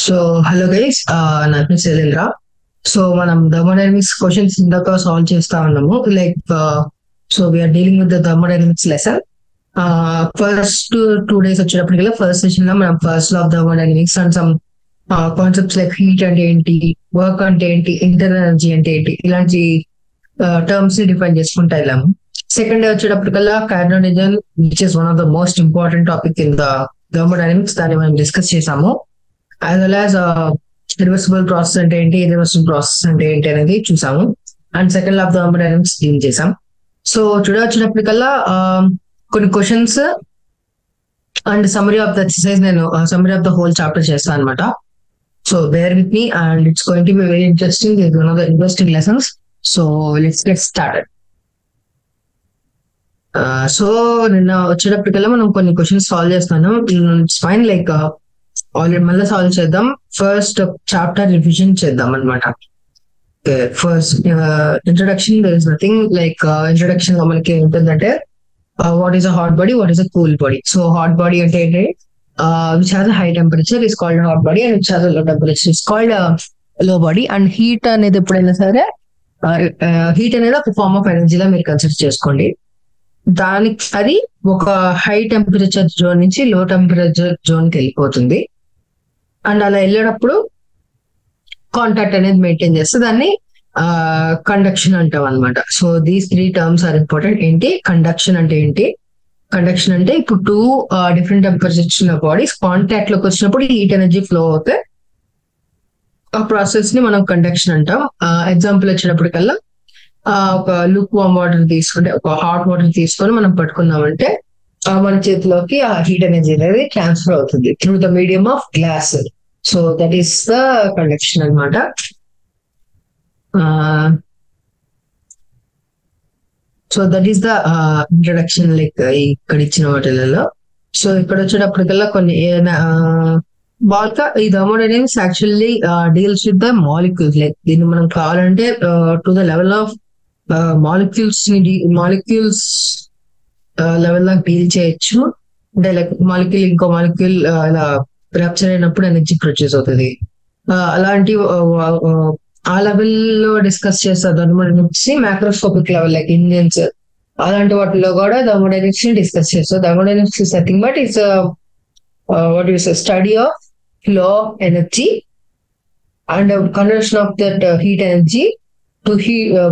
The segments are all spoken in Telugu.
సో హలో గైస్, నా పేరు శైలేంద్ర. సో మనం థర్మోడైనమిక్స్ క్వశ్చన్స్ ఇందాక సాల్వ్ చేస్తా ఉన్నాము. Like so we are dealing with the thermodynamics lesson. First 2 days వచ్చేటప్పటికల్లా ఫస్ట్ సెషన్ లో మనం first law of thermodynamics and some concepts like heat అంటే ఏంటి, వర్క్ అంటే ఏంటి, ఇంటర్నల్ ఎనర్జీ అంటే ఏంటి, ఇలాంటి టర్మ్స్ ని డిఫైన్ చేసుకుంటా వెళ్ళాము. సెకండ్ డే వచ్చేటప్పటికల్లా Carnot engine, which is one of the most important topic in the thermodynamics, దాన్ని మనం డిస్కస్ చేసాము. As well as reversible process అంటే ఏంటి, ఇర్రివర్సిబుల్ ప్రాసెస్ అంటే ఏంటి అనేది చూసాము. And second law of thermodynamics deal చేసాం. సో టుడే వచ్చినప్పటికల్లా కొన్ని questions and summary of the exercise, నేను summary of the whole chapter చేస్తాను అనమాట. So bear with me and it's going to be very interesting. It one of the interesting lessons. So let's get started. So నిన్న వచ్చేటప్పటికల్లా మనం కొన్ని క్వశ్చన్స్ సాల్వ్ చేస్తాను. ఇట్స్ ఫైన్, లైక్ ఆల్రెడీ మళ్ళీ సాల్వ్ చేద్దాం. ఫస్ట్ చాప్టర్ రివిజన్ చేద్దాం అనమాట. First introduction, there is nothing like introduction లో మనకి ఉంటుందంటే what is a hot body, what is a cool body. So hot body అంటే ఏంటి, which has high temperature is called hot body, and which has low temperature is called లో బాడీ. అండ్ హీట్ అనేది ఎప్పుడైనా సరే, హీట్ అనేది ఒక ఫార్మ్ ఆఫ్ ఎనర్జీలా మీరు కన్సిడర్ చేసుకోండి. దానికి అది ఒక హై టెంపరేచర్ జోన్ నుంచి లో టెంపరేచర్ జోన్ కి వెళ్ళిపోతుంది. అండ్ అలా వెళ్ళేటప్పుడు కాంటాక్ట్ అనేది మెయింటైన్ చేస్తే దాన్ని కండక్షన్ అంటాం అనమాట. So these 3 terms are important. ఏంటి కండక్షన్ అంటే ఏంటి? కండక్షన్ అంటే ఇప్పుడు 2 డిఫరెంట్ టెంపరేచర్స్ ఉన్న బాడీస్ కాంటాక్ట్ లోకి వచ్చినప్పుడు హీట్ ఎనర్జీ ఫ్లో అవుతాయి. ఆ ప్రాసెస్ ని మనం కండక్షన్ అంటాం. ఎగ్జాంపుల్ వచ్చేటప్పటికల్లా ఒక లుక్ వామ్ వాటర్ తీసుకుంటే, ఒక హాట్ వాటర్ తీసుకొని మనం పట్టుకున్నామంటే మన చేతిలోకి ఆ హీట్ ఎనర్జీ అనేది ట్రాన్స్ఫర్ అవుతుంది through the medium of glass. So that is the conduction అనమాట. So that is the introduction, like ఇక్కడ ఇచ్చిన వాటిలలో. సో ఇక్కడ వచ్చేటప్పటికల్లా కొన్ని బాగా ఈ thermodynamics actually deals with the molecules. Like దీన్ని మనం కావాలంటే to the level of molecules level దాకా డీల్ చేయొచ్చు. అంటే లైక్ మాలిక్యూల్ ఇంకో మాలిక్యూల్ ఇలా రప్చర్ అయినప్పుడు ఎనర్జీ ప్రొడ్యూస్ అవుతుంది. అలాంటి ఆ లెవెల్లో డిస్కస్ చేస్తారు థర్మోడైనమిక్స్ ని. మ్యాక్రోస్కోపిక్ లెవెల్ లైక్ ఇంజిన్స్, అలాంటి వాటిలో కూడా థర్మోడైనమిక్స్ ని డిస్కస్ చేస్తారు. Thermodynamics is nothing but it's what is study of flow energy and conversion of that heat energy to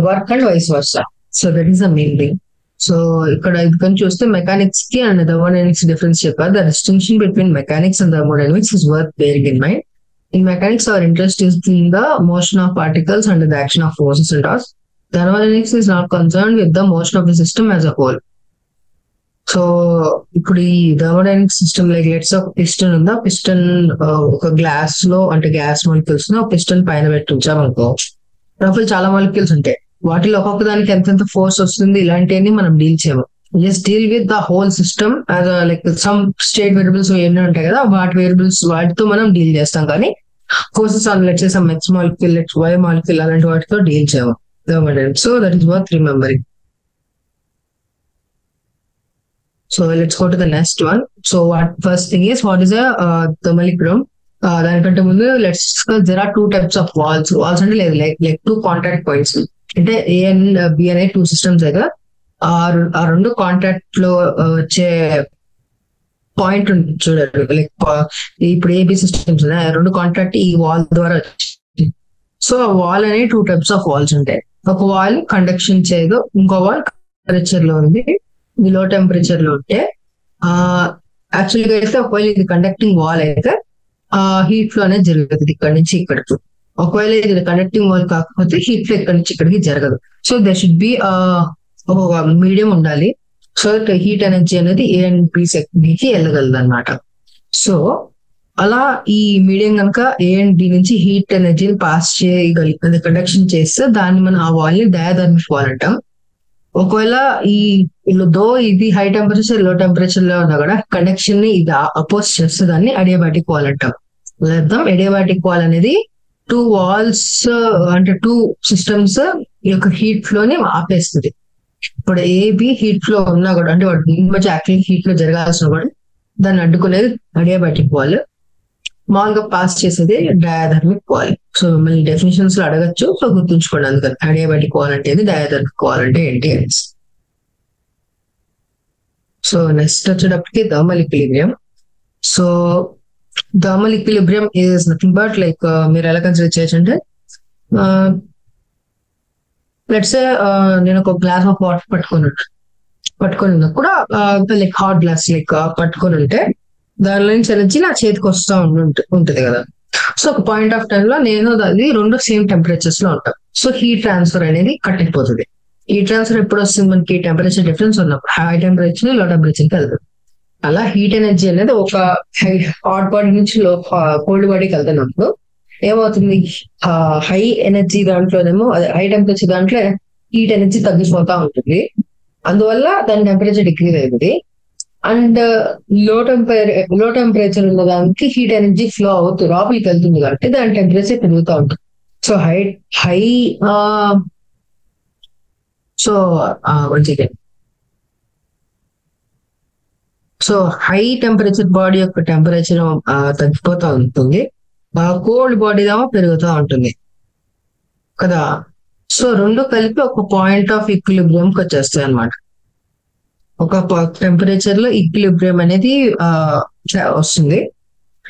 work and vice versa. So that is the main thing. So ఇక్కడ ఇది కానీ చూస్తే మెకానిక్స్ కి అండ్ థర్మోడైనమిక్స్ డిఫరెన్స్ చెప్పారు. The distinction between mechanics and thermodynamics is worth bearing in mind. In mechanics, our interest is in the motion of particles and the action of forces and all. Thermodynamics is not concerned with the motion of the system as a whole. So ఇప్పుడు ఈ థర్మోడైనమిక్ సిస్టమ్ లైక్ లెట్స్ ఒక పిస్టన్ ఉందా, పిస్టన్ ఒక గ్లాస్ లో అంటే గ్యాస్ మాలిక్యూల్స్ ను పిస్టన్ పైన పెట్టి ఉంచామనుకో, లోపల చాలా మాలిక్యూల్స్ ఉంటాయి. వాటిలో ఒక్కొక్క దానికి ఎంతెంత ఫోర్స్ వస్తుంది ఇలాంటివన్నీ మనం డీల్ చేయము. Just deal with the whole system as like some state variables ఎన్ని ఉంటాయి కదా, వాటి వేరియబుల్స్ వాటితో మనం డీల్ చేస్తాం. కానీ forces on let's say some X molecule, let's Y molecule అలాంటి వాటితో డీల్ చేయము. So that is worth remembering. So let's go to the next one. So what first thing is what is thermal equilibrium. దానికంటే ముందు let's discuss there are 2 types of walls. Walls అంటే లేదు లైక్ 2 కాంటాక్ట్ పాయింట్స్. అంటే ఏ అండ్ బి అనే 2 systems దగ్గర ఆ 2 కాంటాక్ట్ లో వచ్చే పాయింట్ ఉంటుంది చూడండి. లైక్ ఇప్పుడు ఏబి సిస్టమ్స్ ఉన్నాయి, 2 కాంటాక్ట్ ఈ వాల్ ద్వారా వచ్చింది. సో ఆ వాల్ అనే 2 types ఆఫ్ వాల్స్ ఉంటాయి. ఒక వాల్ కండక్షన్ చేయదు, ఇంకో వాల్ టెంపరేచర్ లో ఉంది, ఇది లో టెంపరేచర్ లో ఉంటే యాక్చువల్గా అయితే ఒకవేళ ఇది కండక్టింగ్ వాల్ అయితే హీట్ ఫ్లో అనేది జరుగుతుంది ఇక్కడ నుంచి ఇక్కడికి. ఒకవేళ ఇది కండక్టింగ్ వాల్ కాకపోతే హీట్ ఫ్లో ఇక్కడ నుంచి ఇక్కడికి జరగదు. సో దే షుడ్ బి ఒక మీడియం ఉండాలి. సో హీట్ ఎనర్జీ అనేది ఏ అండ్ బికి వెళ్ళగలదు అనమాట. సో అలా ఈ మీడియం కనుక ఏ అండ్ బి నుంచి హీట్ ఎనర్జీని పాస్ చేయగలి కండక్షన్ చేస్తే దాన్ని మనం ఆ వాల్ ని డయాథర్మిక్ వాల్ అంటాం. ఒకవేళ ఇది హై టెంపరేచర్ లో టెంపరేచర్ లో ఉన్నా కూడా కండక్షన్ ని ఇది అపోజ్ చేస్తే దాన్ని అడియాబాటిక్ వాల్ అంటాం. లేదా అడియాబాటిక్ వాల్ అనేది 2 walls అంటే 2 systems యొక్క హీట్ ఫ్లో ని ఆపేస్తుంది. ఇప్పుడు ఏబి హీట్ ఫ్లో ఉన్నా కూడా, అంటే వాటి మధ్య యాక్చువల్ హీట్ ఫ్లో జరగాల్సిన కూడా దాన్ని అడ్డుకునేది అడియాబాటిక్ వాల్. మామూలుగా పాస్ చేసేది డయాథర్మిక్ వాల్. సో మిమ్మల్ని డెఫినేషన్స్ లో అడగచ్చు, సో గుర్తుంచుకోండి. అందుకని అడియాబాటిక్ వాల్ అంటే ఏంది, డయాథర్మిక్ వాల్ అంటే ఏంటి అని. సో నెక్స్ట్ వచ్చేటప్పటికి thermal equilibrium. So thermal equilibrium is nothing but like మీరు ఎలా కన్సిడర్ చేయొచ్చు అంటే, లెట్స్ నేను ఒక గ్లాస్ ఆఫ్ వాటర్ పట్టుకొని ఉన్నా కూడా, లైక్ హాట్ గ్లాస్ లైక్ పట్టుకొని ఉంటే దానిలో నుంచి ఎనర్జీ నా చేతికి వస్తూ ఉంటుంది కదా. సో ఒక పాయింట్ ఆఫ్ టైం లో నేను అది రెండు సేమ్ టెంపరేచర్స్ లో ఉంటాం. సో హీట్ ట్రాన్స్ఫర్ అనేది కట్ అయిపోతుంది. ఈ ట్రాన్స్ఫర్ ఎప్పుడు వస్తుంది మనకి, టెంపరేచర్ డిఫరెన్స్ ఉన్నప్పుడు, హై టెంపరేచర్ లో టెంపరేచర్ కి వెళ్తుంది. అలా హీట్ ఎనర్జీ అనేది ఒక హాట్ బాడీ నుంచి కోల్డ్ బాడీకి వెళ్తున్నప్పుడు ఏమవుతుంది, హై ఎనర్జీ దాంట్లోనేమో అదే హై టెంపరేచర్ దాంట్లో హీట్ ఎనర్జీ తగ్గిపోతా ఉంటుంది. అందువల్ల దాని టెంపరేచర్ డిక్రీజ్ అవుతుంది. అండ్ లో టెంపరేచర్ ఉన్న దానికి హీట్ ఎనర్జీ ఫ్లో అవుతూ లోపలికి వెళ్తుంది కాబట్టి దాని టెంపరేచర్ పెరుగుతూ ఉంటుంది. So high so so high temperature body యొక్క టెంపరేచర్ తగ్గిపోతూ ఉంటుంది, కోల్డ్ బాడీ ఏమో పెరుగుతూ ఉంటుంది కదా. సో రెండు కలిపి ఒక పాయింట్ ఆఫ్ ఈక్విలిబ్రియంకి వచ్చేస్తాయి అనమాట. ఒక టెంపరేచర్ లో ఈక్విలిబ్రియం అనేది వస్తుంది.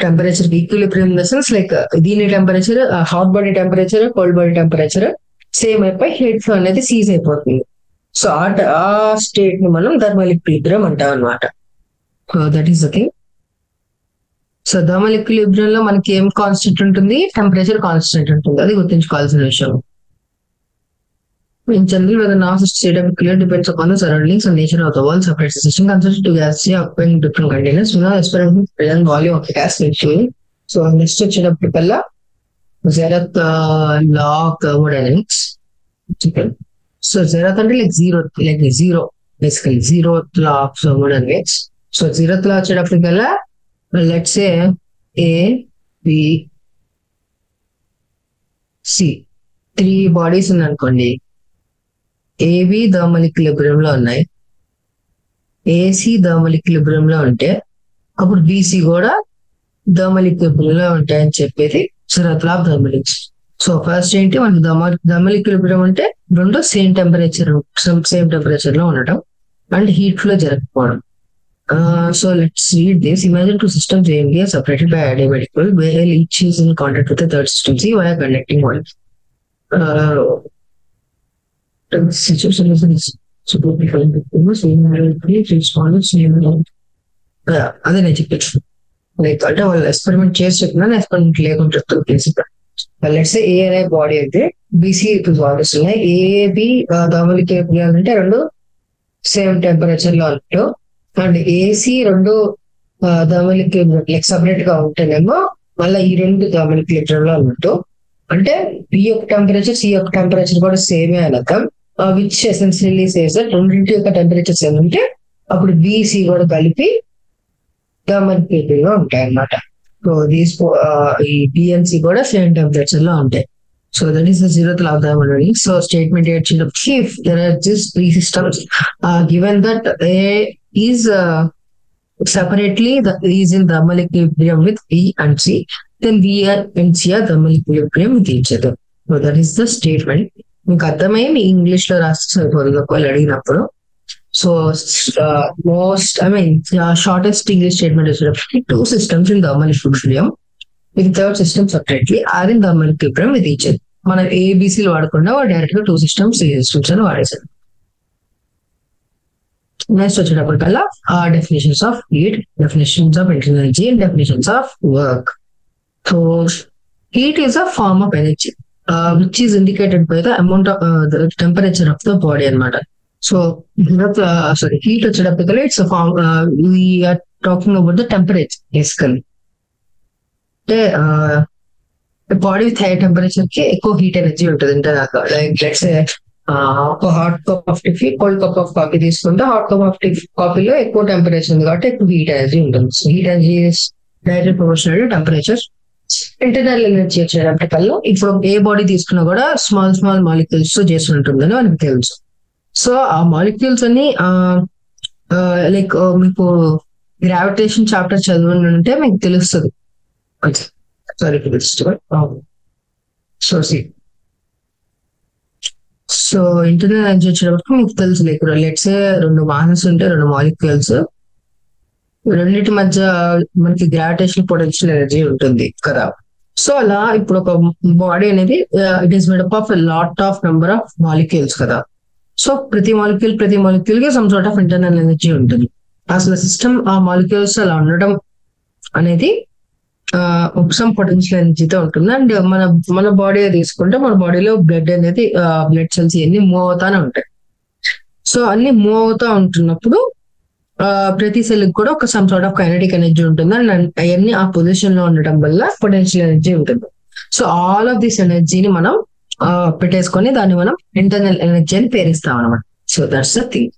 Temperature equilibrium in the sense like దీని temperature, hot body temperature, cold body temperature same అయిపోయి హీట్ ఫ్లో అనేది సీజ్ అయిపోతుంది. సో ఆ స్టేట్ ని మనం థర్మల్ ఈక్విలిబ్రియం అంటాం అనమాట. That is the thing. So thermal equilibrium లో మనకి ఏం కాన్స్టెంట్ ఉంటుంది, టెంపరేచర్ కాన్స్టెంట్ ఉంటుంది. అది గుర్తుంచుకోవాల్సిన విషయం. In general, whether now state of equilibrium depends upon the surroundings and nature of the world. Separate system consists to gas occupying different containers. We know experiment present volume of the gas actually. So next state of Pipella, Zeroth law of thermodynamics. Okay. So Zeroth until like zero, basically zeroth law of thermodynamics. So zeroth law of Pipella, let's say A, B, C, three bodies in అనుకోండి. ఏబి థర్మల్ ఈక్విలిబ్రియం లో ఉన్నాయి, ఏసీ థర్మల్ ఈక్విలిబ్రియం లో ఉంటే అప్పుడు బీసీ కూడా థర్మల్ ఈక్విలిబ్రియం లో ఉంటాయని చెప్పేది zeroth law of thermodynamics. So first ఏంటి, మనకి థర్మల్ ఈక్విలిబ్రియం అంటే రెండు సేమ్ టెంపరేచర్ లో ఉండటం అండ్ హీట్ ఫ్లో జరగకపోవడం. So let's read this. Imagine two systems A and B are separated by adiabatic wall where each is in contact with the third system C via conducting wall. Situation is అదే నేను చెప్పచ్చు. లైక్ అంటే వాళ్ళు ఎక్స్పెరిమెంట్ చేసి చెప్పినా ఎక్స్పెరిమెంట్ లేకుండా చెప్తాను ప్రిన్సిపల్. లెట్స్ ఏ అనే బాడీ అయితే బీసీ బాడీస్ ఉన్నాయి. ఏబి థర్మల్ ఈక్విలిబ్రియం అంటే రెండు సేమ్ టెంపరేచర్ లో ఉన్నట్టు, అండ్ ఏసీ రెండు థర్మల్ ఈక్విలిబ్రియం లైక్ సపరేట్ గా ఉంటేనేమో మళ్ళీ ఈ రెండు థర్మల్ ఈక్విలిబ్రియం లో ఉన్నట్టు. అంటే బి యొక్క టెంపరేచర్, సి యొక్క టెంపరేచర్ కూడా సేమే అనర్థం. విచ్ ఎసెన్షియల్లీ సేస్ దట్ రెండింటి యొక్క టెంపరేచర్స్ ఏమంటే అప్పుడు బిసి కూడా కలిపి థర్మల్ ఈక్విలిబ్రియం లో ఉంటాయి అన్నమాట. సో దీస్ ఈ బిఎన్సి కూడా సేమ్ టెంపరేచర్ లో ఉంటాయి. So that is the zeroth law of thermodynamics. So statement if there are just three systems given that A is separately is in thermal equilibrium with B and C, then B and C are thermal equilibrium with each other. So that is the statement. మీకు అర్థమై మీ ఇంగ్లీష్ లో రాస్తే సరిపోతుంది ఒకవేళ అడిగినప్పుడు. సో షార్టెస్ట్ ఇంగ్లీష్ స్టేట్మెంట్ వచ్చేటప్పటికి two systems in thermal equilibrium with third system separately or in thermal equilibrium with each other. మనం ఏబిసిలు వాడకుండా డైరెక్ట్ గా టూ సిస్టమ్స్ అని వాడేసారు. నెక్స్ట్ వచ్చేటప్పటికల్లా definitions of heat, definitions of energy and definitions of work. So heat is a form of energy which is indicated by the amount of the temperature of the body anamata. So heat వచ్చేటప్పటికల్లా it's a form, we are talking about the temperature basically. అంటే బాడీ విత్ హై టెంపరేచర్ కి ఎక్కువ హీట్ ఎనర్జీ ఉంటుంది. అంటే లైక్ లెట్స్ ఒక hot cup of tea, cold cup of coffee తీసుకుంటే హాట్ కప్ ఆఫ్ టీ కాఫీలో ఎక్కువ టెంపరేచర్ ఉంది కాబట్టి ఎక్కువ హీట్ ఎనర్జీ ఉంటుంది. So heat energy direct proportional to temperature. Internal energy వచ్చేటప్పటికల్లా ఇప్పుడు ఏ బాడీ తీసుకున్నా కూడా స్మాల్ మాలిక్యూల్స్ తో చేసి ఉంటుందని మనకి తెలుసు. సో ఆ మాలిక్యూల్స్ అన్ని లైక్ మీకు గ్రావిటేషన్ చాప్టర్ చదవనుంటే మీకు తెలుస్తుంది. Sorry for this. So see, so internal energy వచ్చేటప్పటికి మీకు తెలుసు, లైక్ లెట్స్ రెండు మాసెస్ ఉంటే రెండు మాలిక్యూల్స్, రెండింటి మధ్య మనకి గ్రావిటేషన్ పొటెన్షియల్ ఎనర్జీ ఉంటుంది కదా. సో అలా ఇప్పుడు ఒక బాడీ అనేది it is made up of lot of number of molecules కదా. సో ప్రతి మాలిక్యూల్ కి some sort of internal energy ఉంటుంది. అసలు సిస్టమ్ ఆ మాలిక్యూల్స్ అలా ఉండడం అనేది సమ్ పొటెన్షియల్ ఎనర్జీతో ఉంటుంది. అండ్ మన బాడీ తీసుకుంటే మన బాడీలో బ్లడ్ అనేది బ్లడ్ సెల్స్ ఇవన్నీ మూవ్ అవుతానే ఉంటాయి. సో అన్ని మూవ్ అవుతా ఉంటున్నప్పుడు ప్రతి సెల్ కూడా ఒక some sort of kinetic energy ఉంటుంది. అండ్ అవన్నీ ఆ పొజిషన్ లో ఉండటం వల్ల పొటెన్షియల్ ఎనర్జీ ఉంటుంది. సో ఆల్ ఆఫ్ దిస్ ఎనర్జీని మనం పెట్టేసుకొని దాన్ని మనం ఇంటర్నల్ ఎనర్జీ అని పేరుస్తాం అనమాట. So that's the thing.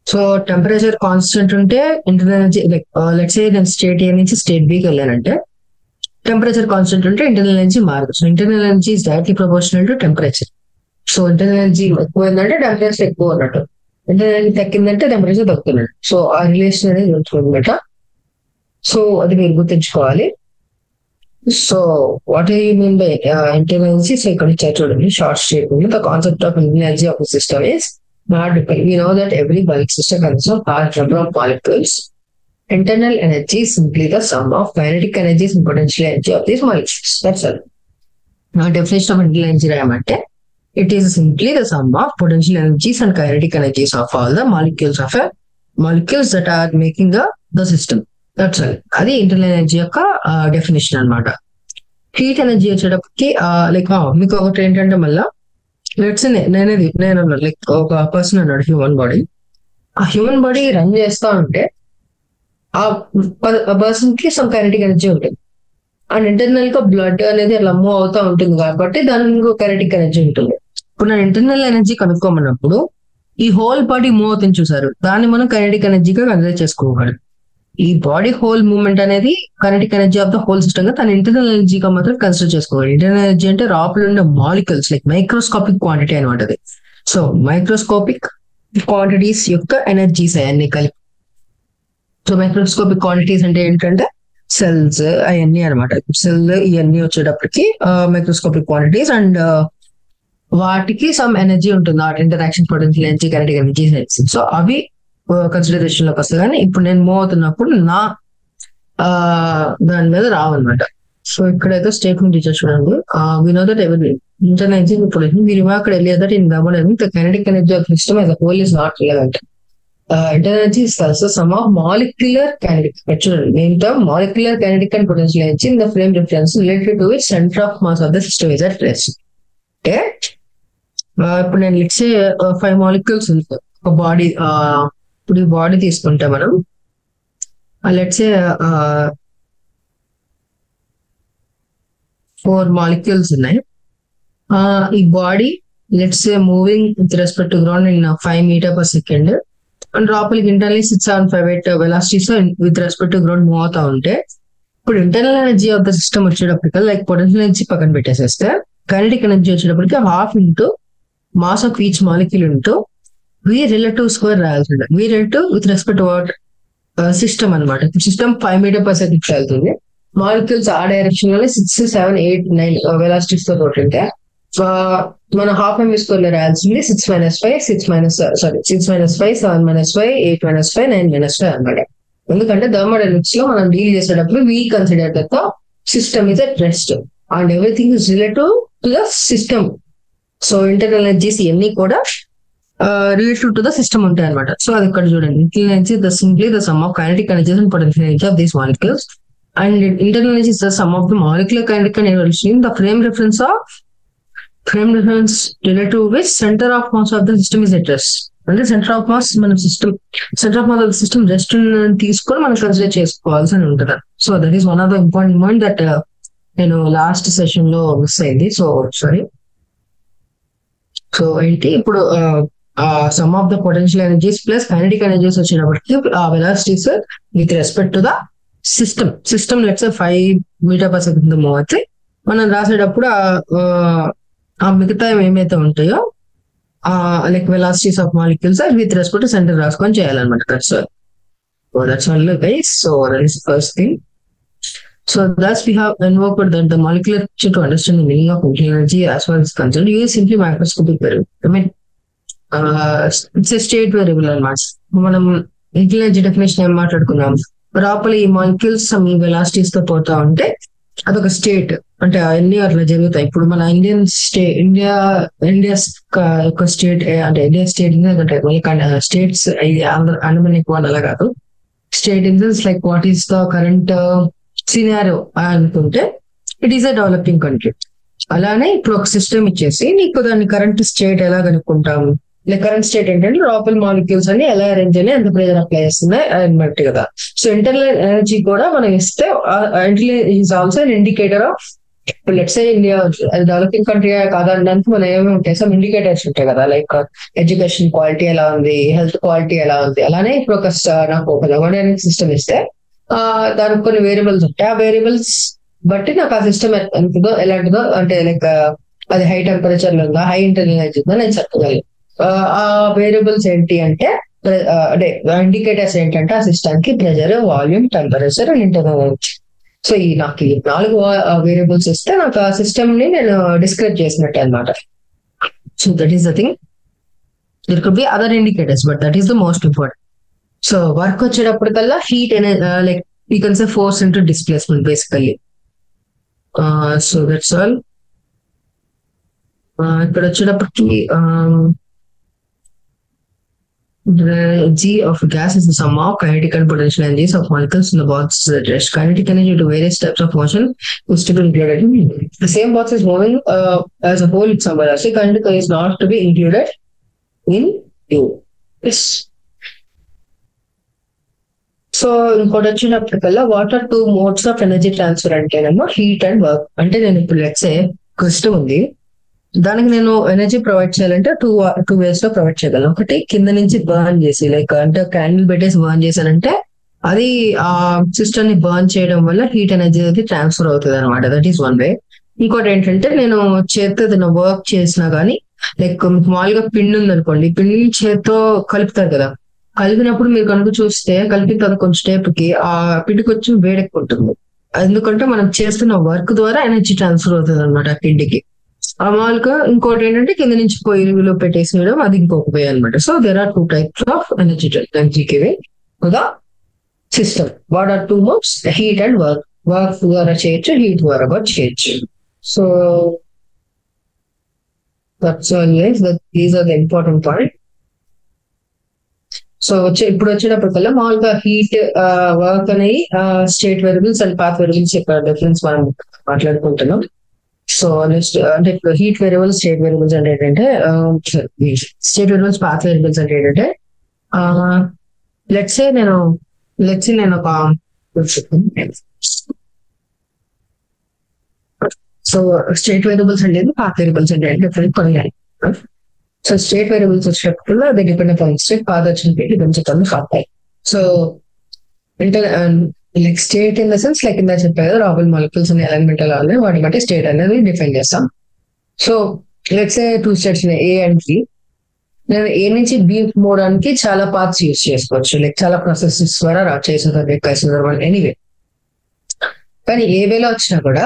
So temperature constant ఉంటే internal energy, like let's say నేను స్టేట్ ఏ నుంచి స్టేట్ బికి వెళ్ళానంటే టెంపరేచర్ కాన్స్టెంట్ ఉంటే ఇంటర్నల్ ఎనర్జీ మారదు. So internal energy is directly proportional to temperature. So internal energy ఎక్కువైందంటే టెంపరేచర్ ఎక్కువ ఉన్నట్టు, ఇంటర్నల్ ఎనర్జీ తగ్గిందంటే టెంపరేచర్ తగ్గుతున్నట్టు. సో ఆ రిలేషన్ అనేది ఉంటుంది అనమాట. సో అది మీరు గుర్తుంచుకోవాలి. So what you mean by internal energy? So ఇక్కడ ఇచ్చారు చూడండి short statement. The concept of internal energy of the system is not depend. We know that every bulk system consists of large number of molecules. Internal energy is simply the sum of kinetic energies and potential energy of these molecules. That's all. Now, definition of internal energy రాయమంటే it is simply the sum of potential energies and kinetic energies of all the molecules that are making the system. That's all. అది ఇంటర్నల్ ఎనర్జీ యొక్క డెఫినేషన్ అనమాట. హీట్ ఎనర్జీ వచ్చేటప్పటికి లైక్ మీకు ఒకటి ఏంటంటే మళ్ళీ నేను లైక్ ఒక పర్సన్ అన్నాడు హ్యూమన్ బాడీ. ఆ హ్యూమన్ బాడీ రన్ చేస్తా ఉంటే ఆ పర్సన్ కి సమ్ కైనెటిక్ ఎనర్జీ ఉంటుంది. అండ్ ఇంటర్నల్ గా బ్లడ్ అనేది అలా మూవ్ అవుతా ఉంటుంది కాబట్టి దానికి కైనెటిక్ ఎనర్జీ ఉంటుంది. ఇప్పుడు నేను ఇంటర్నల్ ఎనర్జీ కనుక్కోమన్నప్పుడు ఈ హోల్ బాడీ మూవ్ అవుతుంది చూసారు, దాన్ని మనం కైనెటిక్ ఎనర్జీగా కన్సిడర్ చేసుకోవాలి. ఈ బాడీ హోల్ మూవ్మెంట్ అనేది kinetic energy of the whole system గా తన ఇంటర్నల్ ఎనర్జీగా మాత్రం కన్సిడర్ చేసుకోవాలి. ఇంటర్నల్ ఎనర్జీ అంటే రాపల్ ఉండే మాలిక్యూల్స్ లైక్ మైక్రోస్కోపిక్ క్వాంటిటీ అనమాట అది. సో మైక్రోస్కోపిక్ క్వాంటిటీస్ యొక్క ఎనర్జీస్ అవన్నీ కలిపి. సో మైక్రోస్కోపిక్ క్వాంటిటీస్ అంటే ఏంటంటే సెల్స్ అవన్నీ అనమాట. సెల్ ఇవన్నీ వచ్చేటప్పటికి మైక్రోస్కోపిక్ క్వాంటిటీస్ అండ్ వాటికి సమ్ ఎనర్జీ ఉంటుంది, వాటి interaction potential energy, kinetic energy. So అవి కన్సిడరేషన్ లోకి వస్తాయి. కానీ ఇప్పుడు నేను మూవ్ అవుతున్నప్పుడు నా దాని మీద రావన్నమాట. సో ఇక్కడైతే స్టేట్మెంట్ ఇచ్చారు చూడండి. We know that every internal energy potential we remarked earlier that in the kinetic energy of system as a whole is not relevant. Internal energy is also sum of molecular kinetic. చూడండి main term molecular kinetic and potential energy in the frame reference related to which centre of mass of the system is at rest. అంటే ఇప్పుడు నేను లెట్స్ సే 5 మాలిక్యూల్స్ ఉంటాయి ఒక బాడీ. ఇప్పుడు ఈ బాడీ తీసుకుంటే మనం లెట్స్ సే 4 మాలిక్యూల్స్ ఉన్నాయి. ఈ body let's say moving with respect to ground in 5 metre per second and లోపలికి internally 6758 velocities with respect to ground move అవుతా ఉంటే ఇప్పుడు internal energy of the system వచ్చేటప్పటికి లైక్ పొటెన్షియల్ ఎనర్జీ పక్కన పెట్టేసేస్తే కైనెటిక్ ఎనర్జీ వచ్చేటప్పటికి half into mass of each molecule into v relative square రాయాల్సి ఉంటుంది. V relative with respect what system అనమాట. సిస్టమ్ 5 మీటర్ పర్ సెకండ్ వెళ్తుంది. మాలిక్యూల్స్ ఆ డైరెక్షన్ లో 6, 7, 8, 9 వెలాసిటీస్ తో ఉంటే మన హాఫ్ ఎంవి స్క్వేర్ లో రాయాల్సింది 6 - 5, 6 - 5, 7 - 5, 8 - 5, 9 - 5 అనమాట. ఎందుకంటే థర్మోడైనమిక్స్ లో మనం డీల్ చేసేటప్పుడు we consider that the system is at rest and everything is relative to the system. So internal energies ఇవన్నీ కూడా రిలేటివ్ టు ద సిస్టమ్ ఉంటాయి అనమాట. సో అది ఇక్కడ చూడండి, internal energy the simply the sum of kinetic energies and potential energy of these molecules and internal energy is the sum of the molecular kinetic energy in the frame reference relative which centre of mass of the system is at rest. అంటే సెంటర్ ఆఫ్ మాస్ మన system of the system rest తీసుకొని మనం కన్సిడర్ చేసుకోవాల్సి ఉంటుంది. So that is one of the important point that నేను లాస్ట్ సెషన్ లో మిస్ అయింది. So sorry. సో ఏంటి ఇప్పుడు sum of the potential energies plus kinetic energies వచ్చినప్పటికీ ఆ velocities with respect to the system let's 5 metre per second move అయితే మనం రాసేటప్పుడు ఆ మిగతా ఏమైతే ఉంటాయో like velocities of molecules with respect to center రాసుకొని చేయాలన్నమాట. That's all guys. So that is first thing. So thus we have invoked that the molecular picture to understand the meaning of nuclear energy as far as concerned. Use simply microscopic variable. I mean, it's state variable అనమాట. మనం ఇంటెలిజెన్స్ డెఫినేషన్ ఏం మాట్లాడుకున్నాం, లోపల ఈ మాలిక్యూల్స్ మీ వెలాసిటీస్ తో పోతా ఉంటే అదొక స్టేట్, అంటే అన్ని అట్లా జరుగుతాయి. ఇప్పుడు మన ఇండియా యొక్క స్టేట్ అంటే ఇండియా స్టేట్ అంటే స్టేట్స్ అండమానిక్ వాళ్ళు అలా కాదు. State in this like what is the current scenario అనుకుంటే it is a developing country. అలానే ఇప్పుడు ఒక సిస్టమ్ ఇచ్చేసి నీకు దాన్ని కరెంట్ స్టేట్ ఎలా కనుక్కుంటాము, లైక్ కరెంట్ స్టేట్ ఏంటంటే లోపల మాలిక్యూల్స్ అని ఎలా అరేంజ్ అని ఎంత ప్రెజర్ అప్లై చేస్తున్నాయి అన్నట్టు కదా. సో ఇంటర్నల్ ఎనర్జీ కూడా మనం ఇస్తే is also an indicator of, ఇప్పుడు let's say India developing country కాదనడానికి మనం ఏమేమి ఉంటాయి, సమ్ ఇండికేటర్స్ ఉంటాయి కదా, లైక్ ఎడ్యుకేషన్ క్వాలిటీ ఎలా ఉంది, హెల్త్ క్వాలిటీ ఎలా ఉంది. అలానే ఇప్పుడు నాకు ఒక థర్మోడైనమిక్ సిస్టమ్ ఇస్తే దానికి కొన్ని వేరియబుల్స్ ఉంటాయి. ఆ వేరియబుల్స్ బట్టి నాకు ఆ సిస్టమ్ ఎంతదో ఎలాంటిదో, అంటే లైక్ అది హై టెంపరేచర్ లో ఉందా, హై ఇంటెలిజెన్స్ ఉందా నేను చెప్పగలను. ఆ వేరియబుల్స్ ఏంటి అంటే అంటే ఇండికేటర్స్ ఏంటంటే ఆ సిస్టమ్ కి pressure, volume, temperature and internal energy. So ఈ నాకు ఈ 4 వేరియబుల్స్ ఇస్తే నాకు ఆ సిస్టమ్ ని నేను డిస్క్రైబ్ చేసినట్టు అనమాట. So that is the thing. There could be other indicators but that is the most important. So work వచ్చేటప్పటికల్లా heat like you can say force into displacement basically. So that's all. ఇక్కడ వచ్చేటప్పటికి G of gas is the sum of kinetic and potential energies of molecules in the box at rest. Kinetic energy to various types of motion is to be included. The same box is moving as a whole with some velocity. Kinetic is not to be included in U. Yes. So ఇంకోటి వచ్చినప్పటికల్లా what are 2 modes of energy transfer అంటేనేమో హీట్ అండ్ వర్క్. అంటే నేను ఇప్పుడు లెట్స్ సే సిస్టమ్ ఉంది, దానికి నేను ఎనర్జీ ప్రొవైడ్ చేయాలంటే టూ వేస్ లో ప్రొవైడ్ చేయగలను. ఒకటి కింద నుంచి బర్న్ చేసి, లైక్ అంటే క్యాండిల్ పెట్టేసి బర్న్ చేశానంటే అది ఆ సిస్టమ్ ని బర్న్ చేయడం వల్ల హీట్ ఎనర్జీ అనేది ట్రాన్స్ఫర్ అవుతుంది అనమాట. దట్ ఈస్ వన్ వే. ఇంకోటి ఏంటంటే నేను చేతితో ఏదైనా వర్క్ చేసినా కానీ, లైక్ మామూలుగా పిండి ఉంది అనుకోండి, పిండి చేతితో కలుపుతారు కదా, కలిపినప్పుడు మీరు కనుక చూస్తే కలిపిన తర్వాత కొంచెం స్టేప్కి ఆ పిండి కొంచెం వేడెక్కుంటుంది. ఎందుకంటే మనం చేస్తున్న వర్క్ ద్వారా ఎనర్జీ ట్రాన్స్ఫర్ అవుతుంది అనమాట ఆ పిండికి. ఆ మామూలుగా ఇంకోటి ఏంటంటే కింద నుంచి పొయ్యిలో పెట్టేసేయడం, అది ఇంకొక వే అనమాట. So there are 2 types of energy giving the system. What are 2 modes? Heat and work. Work ద్వారా చేయొచ్చు, హీట్ ద్వారా కూడా చేయొచ్చు. So that's always these are the important point. సో ఇప్పుడు వచ్చేటప్పటికల్లా మామూలుగా హీట్, వర్క్ అనేవి state variables and path variables యొక్క డిఫరెన్స్ మనం మాట్లాడుకుంటున్నాం. సో నెక్స్ట్ అంటే ఇప్పుడు హీట్ వేరియబుల్స్, స్టేట్ వేరియబుల్స్ అంటే ఏంటంటే స్టేట్ వేరియబుల్స్, పాత్ వేరియబుల్స్ అంటే ఏంటంటే లెట్స్ సే నేను ఒక సో స్టేట్ వేరియబుల్స్ అంటే పాత్ వేరియబుల్స్ అంటే డిఫరెంట్ కొన్ని. సో స్టేట్ వేరియబుల్స్ వచ్చేటప్పుడు అది డిపెండ్ అపాన్ స్టేట్, పాత్ వచ్చినట్టు depends upon path. So like state in the sense like ఇందా చెప్పారు కదా, రాబుల్ మాలిక్యూల్స్ అనే ఎలిమెంట్ ఎలా ఉన్నాయి వాటి బట్టి స్టేట్ అనేది డిఫైన్ చేస్తాం. సో లెట్స్ సే 2 states ఉన్నాయి, A and B. నేను A నుంచి B పోవడానికి చాలా పాత్స్ యూజ్ చేసుకోవచ్చు, లైక్ చాలా ప్రాసెసెస్ ద్వారా చేసేదాన్ని ఎనీవే. కానీ ఏ వేలో వచ్చినా కూడా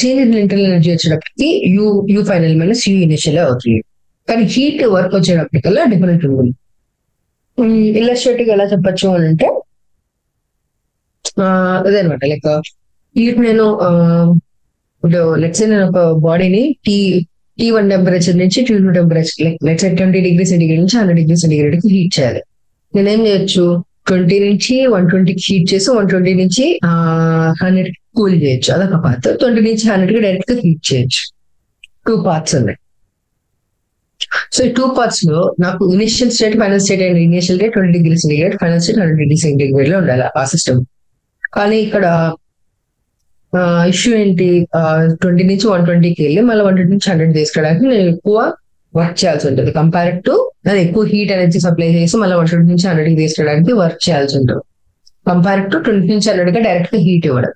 చేంజ్ ఇన్ ఇంటర్నల్ ఎనర్జీ వచ్చేటప్పటికి you final minus you initial అవుతుంది. కానీ హీట్ వర్క్ వచ్చేటప్పటికల్లా డిఫరెంట్ ఉంటుంది. ఇల్లస్ట్రేటివ్ ఎలా చెప్పచ్చు అని అంటే అదే అనమాట, లైక్ హీట్ నేను ఇప్పుడు లెట్స్ నేను ఒక బాడీని T1 టెంపరేచర్ నుంచి T2 temperature, like let's 20 degrees centigrade నుంచి 100 degrees సెంటిగ్రేడ్ కి హీట్ చేయాలి. నేనేం చేయొచ్చు, 20 నుంచి 120 కి హీట్ చేసి 120 నుంచి 100 కి కూల్ చేయొచ్చు, అదొక పాత్. 20 నుంచి 100 కి డైరెక్ట్ గా హీట్ చేయొచ్చు. 2 parts ఉన్నాయి. సో ఈ 2 parts లో నాకు initial state, final state and initial state 20 degrees centigrade, final state 100 degrees centigrade లో ఉండాలి ఆ సిస్టమ్. కానీ ఇక్కడ ఇష్యూ ఏంటి, 20 నుంచి 120కి వెళ్ళి మళ్ళీ 120 నుంచి 100 తీసుకోవడానికి నేను ఎక్కువ వర్క్ చేయాల్సి ఉంటుంది కంపేర్ టు నేను ఎక్కువ హీట్ ఎనర్జీ సప్లై చేసి మళ్ళీ 120 నుంచి 100కి తీసుకోవడానికి వర్క్ చేయాల్సి ఉంటుంది కంపేర్ టు 20 నుంచి 100గా డైరెక్ట్ గా హీట్ ఇవ్వడం.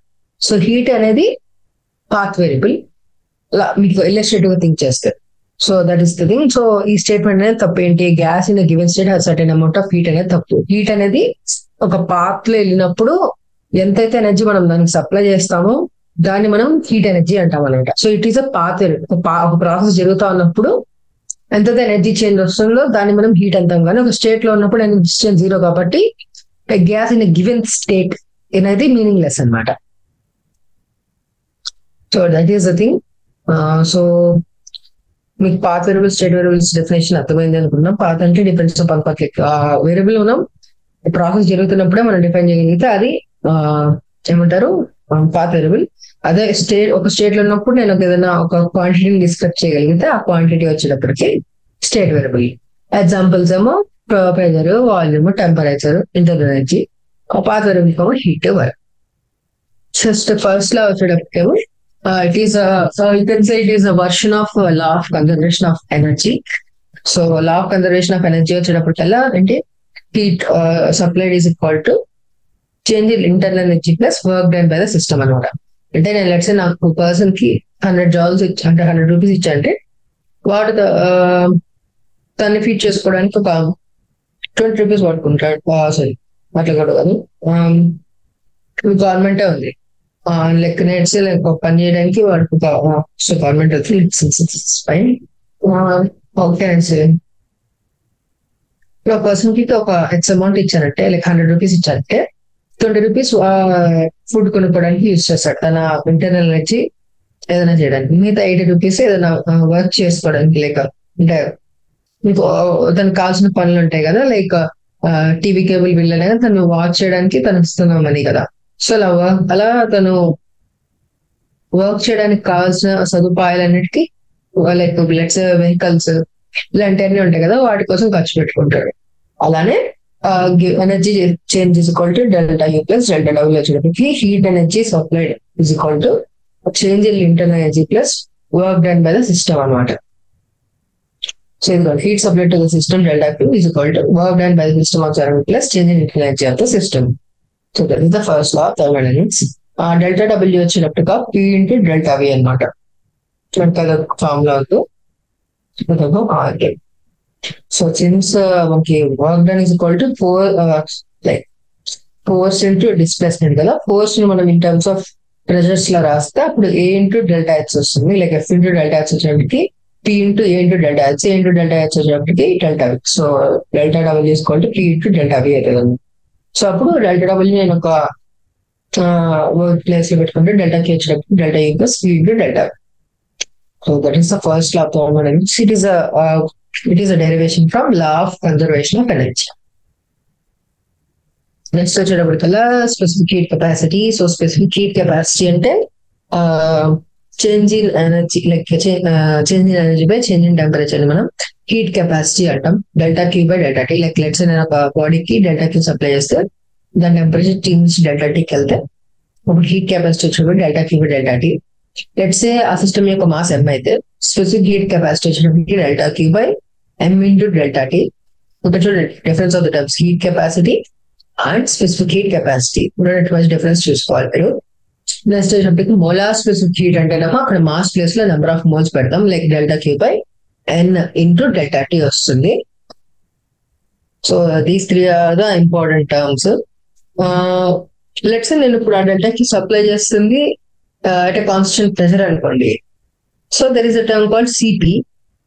సో హీట్ అనేది పాత్ వేరియబుల్ మీకు ఇల్లస్ట్రేటివ్ గా థింక్ చేస్తారు. So that is the thing. So ఈ స్టేట్మెంట్ అనేది తప్పు ఏంటి, gas in given state has certain amount of heat అనేది తప్పు. హీట్ అనేది ఒక పాత్ లో వెళ్ళినప్పుడు ఎంతైతే ఎనర్జీ మనం దానికి సప్లై చేస్తామో దాన్ని మనం హీట్ ఎనర్జీ అంటాం అనమాట. So it is a path, ఒక ప్రాసెస్ జరుగుతా ఉన్నప్పుడు ఎంతైతే ఎనర్జీ చేంజ్ వస్తుందో దాన్ని మనం హీట్ అంటాం. కానీ ఒక స్టేట్ లో ఉన్నప్పుడు ఎనర్జీ చేంజ్ జీరో కాబట్టి గ్యాస్ ఇన్ గివెన్ స్టేట్ అనేది మీనింగ్లెస్ అనమాట. So that is the thing. So మీకు path variable state variables definition అర్థమైంది అనుకున్నాం. పాత్ అంటే డిపెండ్స్ ఆన్ పర్ఫెక్ట్ వేరియబుల్ మనం ప్రాసెస్ జరుగుతున్నప్పుడే మనం డిఫైన్ చేయగలిగితే అది ఏమంటారు పాత్ వేరియబుల్. అదే ఒక స్టేట్ లో ఉన్నప్పుడు నేను ఏదైనా ఒక క్వాంటిటీని డిస్క్రైబ్ చేయగలిగితే ఆ క్వాంటిటీ వచ్చేటప్పటికి స్టేట్ వేరియబుల్. ఎగ్జాంపుల్స్ ఏమో pressure, volume, temperature, internal energy. Path variable ఏమో heat, work. Just first law వచ్చేటప్పటికేమో it is you can say it is a version of law of conservation of energy. So law of conservation of energy వచ్చేటప్పటికల్లా అంటే heat supplied is equal to change in internal energy plus work done by the system అనమాట. అంటే నేను లెట్స్ నాకు పర్సన్ కి 100 joules అంటే 100 రూపీస్ ఇచ్చంటే వాడు దాన్ని ఫీడ్ చేసుకోవడానికి ఒక 20 రూపీస్ వాడుకుంటాడు. సారీ అట్లా కూడా కాదు, గవర్నమెంటే ఉంది లెక్క నేర్చి లైక్ పని చేయడానికి వాడికి గవర్నమెంట్ ఫైన్ ఓకే ఒక పర్సన్ కి ఒక ఎక్స్ అమౌంట్ ఇచ్చారంటే లైక్ 100 రూపీస్ ఇచ్చారంటే 20 రూపీస్ ఫుడ్ కొనుక్కోవడానికి యూజ్ చేస్తాడు తన ఇంటర్నల్ ఎనర్జీ ఏదైనా చేయడానికి. మిగతా 80 రూపీస్ ఏదైనా వర్క్ చేసుకోవడానికి లైక్ అంటే మీకు తనకు కావాల్సిన పనులు ఉంటాయి కదా, లైక్ టీవీ కేబుల్ బిల్ అనేది తను వాచ్ చేయడానికి తను ఇస్తున్నాం మనీ కదా. సో అలా తను వర్క్ చేయడానికి కావాల్సిన సదుపాయాలన్నిటికీ లైక్ లెట్స్ వెహికల్స్ ఇలాంటివన్నీ ఉంటాయి కదా, వాటి కోసం ఖర్చు పెట్టుకుంటాడు. అలానే energy change is equal to delta U plus delta W వచ్చేటప్పటికి heat energy supplied is equal to change in internal energy plus work done by the system అనమాట. సో ఇది heat supplied to the system delta Q is equal to work done by the system of surrounding plus change in internal energy of the system. So that is the first law of thermodynamics. Delta W వచ్చేటప్పటిగా P into delta V అనమాట. ఫార్ములా సో సిన్స్ మనకి work done is equal to force into displacement కదా. ఫోర్స్ ని మనం ఇన్ టర్మ్స్ ఆఫ్ ప్రెజర్స్ లో రాస్తే అప్పుడు A ఇంటూ డెల్టా హెచ్ వస్తుంది. Like F into delta H వచ్చేటప్పటికి P into A into delta H, A into delta H వచ్చేటప్పటికి delta V. So delta W is equal to P into delta V అవుతుంది. సో అప్పుడు డెల్టా డబ్ల్యూ నేను ఒక వర్క్ ప్లేస్ లో పెట్టుకుంటే డెల్టా కి వచ్చేటప్పుడు delta E plus V into delta. So that is the first law of thermodynamics. It is a derivation from law of conservation of energy. Next వచ్చేటప్పటికల్లా specific heat capacity. So specific heat capacity అంటే change in energy like change in energy by change in temperature ని మనం హీట్ కెపాసిటీ అంటాం. Delta Q by delta T. Like let's నేను ఒక బాడీకి డెల్టా క్యూ సప్లై చేస్తే దాని టెంపరేచర్ టీ నుంచి డెల్టా టీకి వెళ్తే అప్పుడు హీట్ కెపాసిటీ వచ్చినప్పుడు delta Q by delta T. Let's ఆ సిస్టమ్ యొక్క మాస్ ఎం అయితే స్పెసిఫిక్ హీట్ కెపాసిటీ వచ్చినప్పటికి delta Q by M into delta T. ఇంకా చూడండి difference of the terms heat capacity and specific heat capacity మధ్య డిఫరెన్స్ చూసుకోవాలి మీరు. నెక్స్ట్ వచ్చేటప్పటికి మోలార్ స్పెసిఫిక్ హీట్ అంటేనేమో అక్కడ మాస్ ప్లేస్ లో నెంబర్ ఆఫ్ మోల్స్ పెడతాం. Like delta Q by N into delta T వస్తుంది. So these three are the important terms. Let's నేను ఇప్పుడు ఆ డెల్టా కి సప్లై చేస్తుంది at a constant pressure అనుకోండి. So there is a term called CP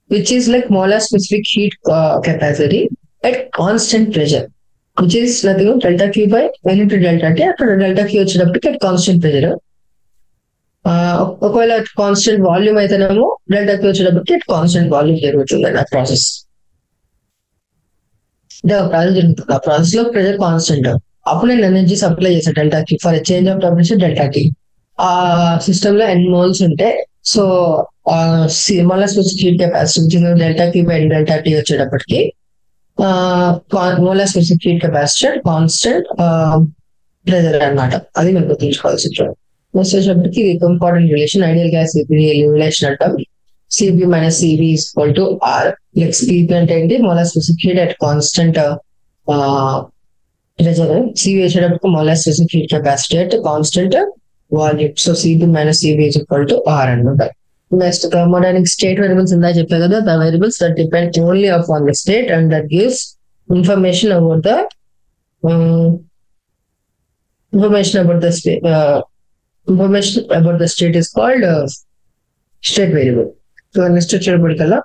which is like molar specific heat capacity at constant pressure, which is nothing but delta Q by N into delta T. అక్కడ delta Q వచ్చేటప్పటికి at constant pressure. ఒకవేళ కాన్స్టెంట్ వాల్యూమ్ అయితేనేమో డెల్టా Q వచ్చేటప్పటికి at constant వాల్యూమ్ జరుగుతుంది ఆ ప్రాసెస్. జరుగుతుంది ఆ ప్రాసెస్ లో ప్రెషర్ కాన్స్టెంట్. అప్పుడు నేను ఎనర్జీ సప్లై చేశాను delta Q for change of temperature delta T. ఆ సిస్టమ్ లో ఎన్ మోల్స్ ఉంటే so molar specific heat capacity delta Q by delta T వచ్చేటప్పటికి molar specific heat capacity constant pressure అనమాట. అది మీరు గుర్తుంచుకోవాల్సి వచ్చేటప్పటికి important relation ideal gas relation అంటాం. C P minus C V is equal to R. Like C P అంటే ఏంటి molar specific heat at constant pressure. C V వచ్చేటప్పటికి molar specific heat capacity at constant volume. So CP minus CV is equal to R and next thermodynamic state variables in the the variables that depend only upon the state and that gives information about the information about the state is called state variable. So next వచ్చేటప్పటికల్లా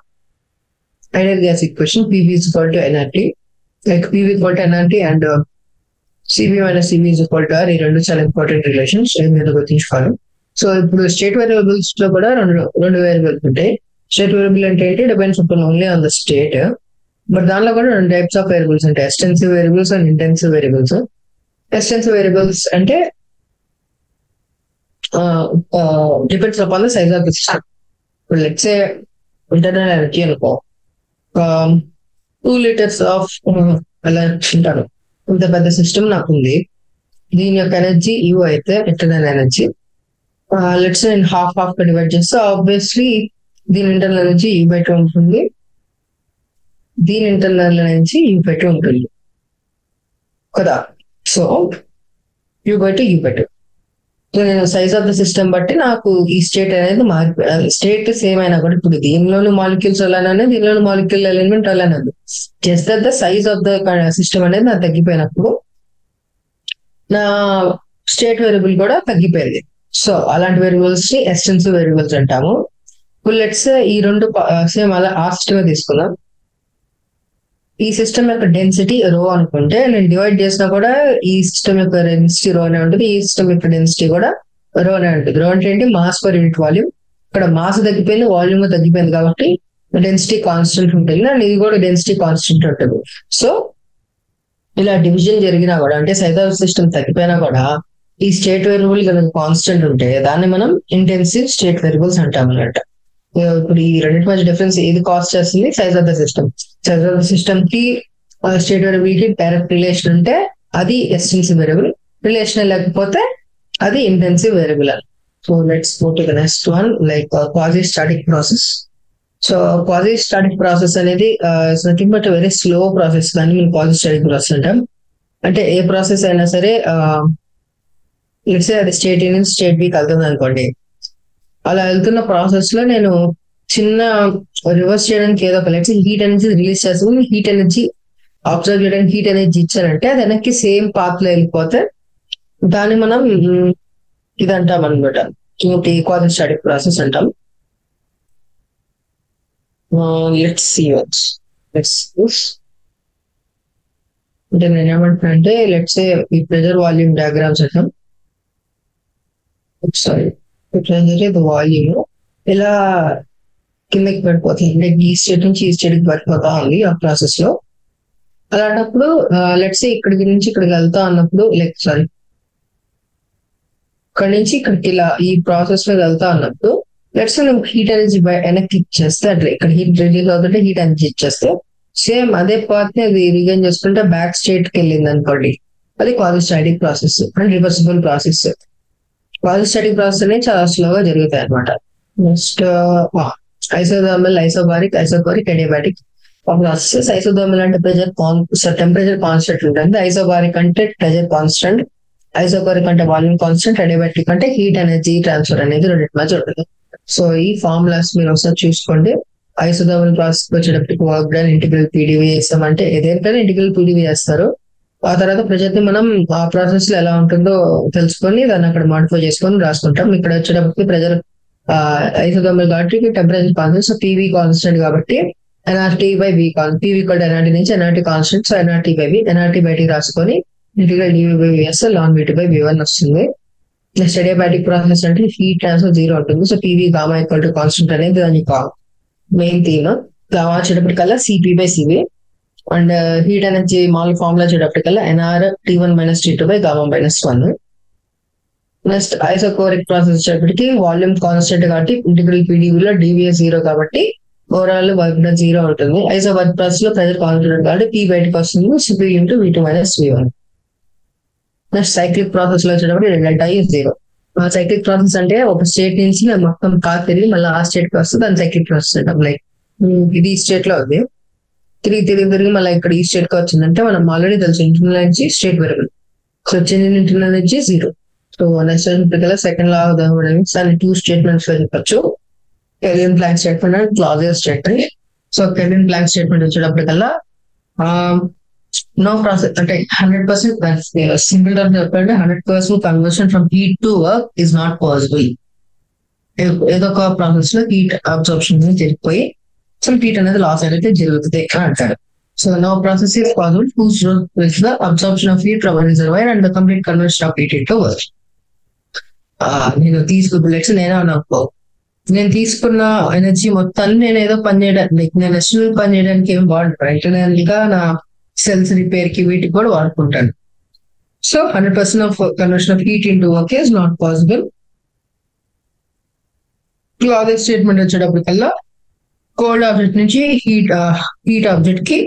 ideal gas equation PV is equal to nRT, like PV equal to nRT and CV minus CV is equal to R. ఈ రెండు చాలా ఇంపార్టెంట్ రిలేషన్స్ మీద గుర్తుంచుకోవాలి. సో ఇప్పుడు స్టేట్ వేరియబుల్స్ లో కూడా రెండు వేరియబుల్స్ ఉంటాయి. స్టేట్ వేరియబుల్ అంటే ఏంటి, depends upon only on the state. But దానిలో కూడా రెండు టైప్స్ ఆఫ్ వేరియబుల్స్ ఉంటాయి, extensive variables and intensive variables. Extensive variables అంటే depends upon the size of the system. ఇప్పుడు లెట్స్ సే ఇంటర్నల్ ఎనర్జీ అనుకో 2 liters ఆఫ్ అలా అంటాను, ఇంత పెద్ద సిస్టమ్ నాకు ఉంది, దీని యొక్క ఎనర్జీ యూ అయితే ఇంటర్నల్ ఎనర్జీ లెట్స్ నేను హాఫ్ గా డివైడ్ చేస్తే ఆబ్వియస్లీ దీని ఇంటర్నల్ ఎనర్జీ యూ బై 2 ఉంటుంది, దీని ఇంటర్నల్ ఎనర్జీ యూ బై 2 ఉంటుంది కదా. So you by 2. సో నేను సైజ్ ఆఫ్ ద సిస్టమ్ బట్టి నాకు ఈ స్టేట్ అనేది స్టేట్ సేమ్ అయినా కూడా, ఇప్పుడు దీనిలోని మాలిక్యూల్స్ అలానే దీనిలోని మాలిక్యూల్ ఎలిమెంట్ అలానే ఉంది, just the size of the system అనేది నాకు తగ్గిపోయినప్పుడు నా స్టేట్ వేరియబుల్ కూడా తగ్గిపోయింది. సో అలాంటి వేరియబుల్స్ ని ఎక్స్టెన్సివ్ వేరియబుల్స్ అంటాము. ఇప్పుడు లెట్స్ ఈ రెండు సేమ్ అలా ఆ సిస్టమ్ తీసుకుందాం. ఈ సిస్టమ్ యొక్క డెన్సిటీ రో అనుకుంటే నేను డివైడ్ చేసినా కూడా ఈ సిస్టమ్ యొక్క డెన్సిటీ రో అనే ఉంటుంది, ఈ సిస్టమ్ యొక్క డెన్సిటీ కూడా రో అనే ఉంటుంది. రో అంటే ఏంటి, మాస్ పర్ యూనిట్ వాల్యూమ్. ఇక్కడ మాస్ తగ్గిపోయింది, వాల్యూమ్ తగ్గిపోయింది కాబట్టి డెన్సిటీ కాన్స్టెంట్ ఉంటుంది అండ్ ఇది కూడా డెన్సిటీ కాన్స్టెంట్ ఉంటుంది. సో ఇలా డివిజన్ జరిగినా కూడా, అంటే సైజ్ ఆఫ్ సిస్టమ్ తగ్గిపోయినా కూడా ఈ స్టేట్ వేరియబుల్ కనుక కాన్స్టెంట్ ఉంటే దాన్ని మనం ఇంటెన్సివ్ స్టేట్ వేరియబుల్స్ అంటాం అన్నమాట. ఇప్పుడు ఈ రెండింటి మధ్య డిఫరెన్స్ ఏది కాస్ట్ చేస్తుంది, size of the system. Size of the system కి స్టేట్ వేరియబుల్ కి డైరెక్ట్ రిలేషన్ ఉంటే అది ఎక్స్టెన్సివ్ వేరియబుల్, రిలేషన్ లేకపోతే అది ఇంటెన్సివ్ వేరియబుల్ అని. So let's go to the next one, like quasi static process. So quasi static process అనేది nothing but very slow process, కానీ మేము క్వాజీ స్టాటిక్ ప్రాసెస్ అంటాం. అంటే ఏ ప్రాసెస్ అయినా సరే లెట్స్ సే అది స్టేట్ ఏ నుంచి స్టేట్ బి వెళ్తుంది అనుకోండి, అలా వెళ్తున్న ప్రాసెస్ లో నేను చిన్న రివర్స్ చేయడానికి ఏదో ఒక లెట్స్ హీట్ ఎనర్జీ రిలీజ్ చేస్తాను, హీట్ ఎనర్జీ అబ్జర్వ్ చేయడానికి హీట్ ఎనర్జీ ఇచ్చారంటే అది వెనక్కి సేమ్ పాత్ లో వెళ్ళిపోతే దాన్ని మనం ఇది అంటాం అనమాట, క్వాజీ స్టాటిక్ ప్రాసెస్ అంటాం. లెట్స్ సీ అంటే నేను ఏమంటున్నా అంటే లెట్స్ సే ఈ ప్రెజర్ వాల్యూమ్ డయాగ్రామ్స్ అంటాం. సారీ, వాల్యూమ్ ఇలా కిందకి పడిపోతుంది, అంటే ఈ స్టేట్ నుంచి ఈ స్టేట్ కి పడిపోతా ఉంది ఆ ప్రాసెస్ లో. అలాంటప్పుడు లెట్స్ ఇక్కడికి నుంచి ఇక్కడికి వెళ్తా అన్నప్పుడు, లైక్ సారీ ఇక్కడ నుంచి ఇక్కడికి ఇలా ఈ ప్రాసెస్ లో వెళ్తా అన్నప్పుడు లెట్స్ హీట్ ఎనర్జీ వెనక్కి ఇచ్చేస్తే, అట్లా ఇక్కడ హీట్ రిలీజ్ అవుతుంటే హీట్ ఎనర్జీ ఇచ్చేస్తే సేమ్ అదే పాత్ ని అది రిగైన్ చేసుకుంటే బ్యాక్ స్టేట్ కి వెళ్ళింది అనుకోండి, అది quasi static process and reversible process. Quasi static process అనేది చాలా స్లోగా జరుగుతాయి అనమాట. Next isothermal, isobaric, adiabatic process. Isothermal అంటే టెంపరేచర్ కాన్స్టెంట్ ఉంటుంది, ఐసోబారిక్ అంటే ప్రెజర్ కాన్స్టెంట్, ఐసోబారిక్ అంటే వాల్యూమ్ కాన్స్టెంట్, అడియాబాటిక్ అంటే హీట్ ఎనర్జీ ట్రాన్స్ఫర్ అనేది రెండింటి మధ్య ఉంటుంది. సో ఈ ఫార్ములాస్ మీరు ఒకసారి చూసుకోండి. ఐసోథర్మల్ ప్రాసెస్ వచ్చేటప్పటికి వర్క్ డన్ ఇంటిగ్రల్ పీడీవీ చేస్తాం, అంటే ఏదైనా ఇంటిగ్రల్ పీడీవీ చేస్తారు. ఆ తర్వాత ప్రెజర్ ని మనం ఆ ప్రాసెస్ లో ఎలా ఉంటుందో తెలుసుకొని దాన్ని అక్కడ మాడిఫై చేసుకొని రాసుకుంటాం. ఇక్కడ వచ్చేటప్పటికి ప్రెజర్ ఐసోథర్మల్ కాబట్టి temperature constant, so PV constant కాబట్టి ఎన్ఆర్టీ బై వి పీవీ కూడా ఎన్ఆర్టీ నుంచి nRT constant, so nRT by V, nRT బయటికి రాసుకొని ఇంటిగ్రల్ డివి బై విఎస్ లాన్ విటి బై వి1 వస్తుంది. నెక్స్ట్ అడియాబాటిక్ ప్రాసెస్ అంటే హీట్ ట్రాన్స్ఫర్ 0 ఉంటుంది, so PV gamma equal to constant అనేది దాని మెయిన్ థీమ్. గామా వచ్చేటప్పటికల్లా CP by CV and heat energy మామూలు ఫార్ములా వచ్చేటప్పటికల్లా nR T1 minus T2 by gamma minus 1. Next isochoric process వచ్చేటప్పటికి వాల్యూమ్ కాన్స్టెంట్ కాబట్టి ఇంటిగ్రల్ పీడీవీలో డివిఎస్ 0 కాబట్టి ఓవరాల్ వర్క్ డన్ 0 ఉంటుంది. ఐసోబారిక్ ప్రాసెస్ లో ప్రెజర్ కాన్స్టెంట్ కాబట్టి పీ బయటకు వస్తుంది, CP into V2 minus V1. Next cyclic process లో వచ్చేటప్పుడు డెల్టా ఈ 0. సైక్లిక్ ప్రాసెస్ అంటే ఒక స్టేట్ నుంచి మొత్తం కాదు తిరిగి మళ్ళీ ఆ స్టేట్ కి వస్తుంది, దాని సైక్లిక్ ప్రాసెస్ అంటాం. లైక్ ఇది ఈ స్టేట్ లో ఉంది, తిరిగి మళ్ళీ ఇక్కడ ఈ స్టేట్ కి వచ్చిందంటే మనం ఆల్రెడీ తెలుసు internal energy state variable, so change in internal energy 0. So next second law of thermodynamics దాన్ని 2 స్టేట్మెంట్స్ లో చెప్పచ్చు, Kelvin Planck statement and Clausius statement. So Kelvin Planck statement వచ్చేటప్పటికల్లా నో ప్రాసెస్ అంటే 100% సింపుల్ టర్మ్ చెప్పాలంటే 100% conversion from heat to work is not possible. ఏదో ఒక ప్రాసెస్ లో హీట్ అబ్జార్ప్షన్ జరిగిపోయి అసలు హీట్ అనేది లాస్ అనేది జరుగుతుంది అని అంటారు. So no process is possible whose role is the absorption of heat from a reservoir and the complete conversion of heat into work. నేను నేనే అనుకో, నేను తీసుకున్న ఎనర్జీ మొత్తాన్ని నేను ఏదో పని చేయడానికి, లైక్ నేను ఎస్టర్నల్ పని చేయడానికి ఏం వాడతాను, ఇంటర్నల్ గా నా సెల్స్ రిపేర్ కి వీటికి కూడా వాడుకుంటాను. So 100% of conversion of heat into work is not possible. అదే స్టేట్మెంట్ వచ్చేటప్పటికల్లా కోల్డ్ ఆబ్జెక్ట్ నుంచి హీట్ ఆబ్జెక్ట్ కి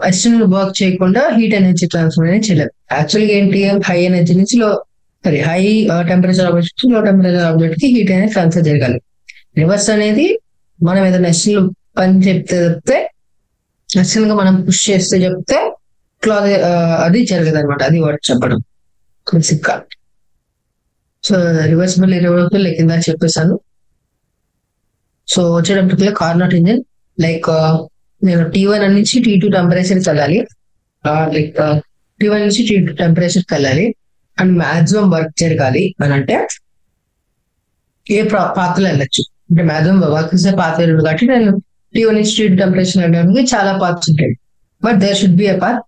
ఎక్స్టర్నల్ వర్క్ చేయకుండా హీట్ ఎనర్జీ ట్రాన్స్ఫర్ అనేది చేయలేదు. యాక్చువల్గా ఏంటి, హై ఎనర్జీ నుంచి high temperature object low temperature object కి హీట్ అనేది ట్రాన్స్ఫర్ జరగాలి. రివర్స్ అనేది మనం ఏదైనా ఎక్స్టర్నల్ పని చెప్తే ఎక్స్టర్నల్ గా మనం పుష్ చేస్తే చెప్తే క్లాత్ అది జరగదు అనమాట. అది వాడు చెప్పడం బేసిక్ గా. సో రివర్సిబుల్ ఇర్రివర్సిబుల్ లైక్ ఇందాక చెప్పేసాను. సో వచ్చేటప్పటికి కార్నోట్ ఇంజిన్ లైక్ నేను T1 నుంచి T2 టెంపరేచర్కి వెళ్ళాలి, లైక్ T1 నుంచి T2 టెంపరేచర్కి వెళ్ళాలి అండ్ మాక్సిమం వర్క్ జరగాలి అని అంటే ఏ పాత్రలో వెళ్ళచ్చు. అంటే మాక్సిమం వర్క్ చేసే పాత్ర ఉంది కాబట్టి నేను T1 నుంచి T2 టెంపరేచర్ వెళ్ళడానికి చాలా పాత్రస్ ఉంటాయి. But there should be a path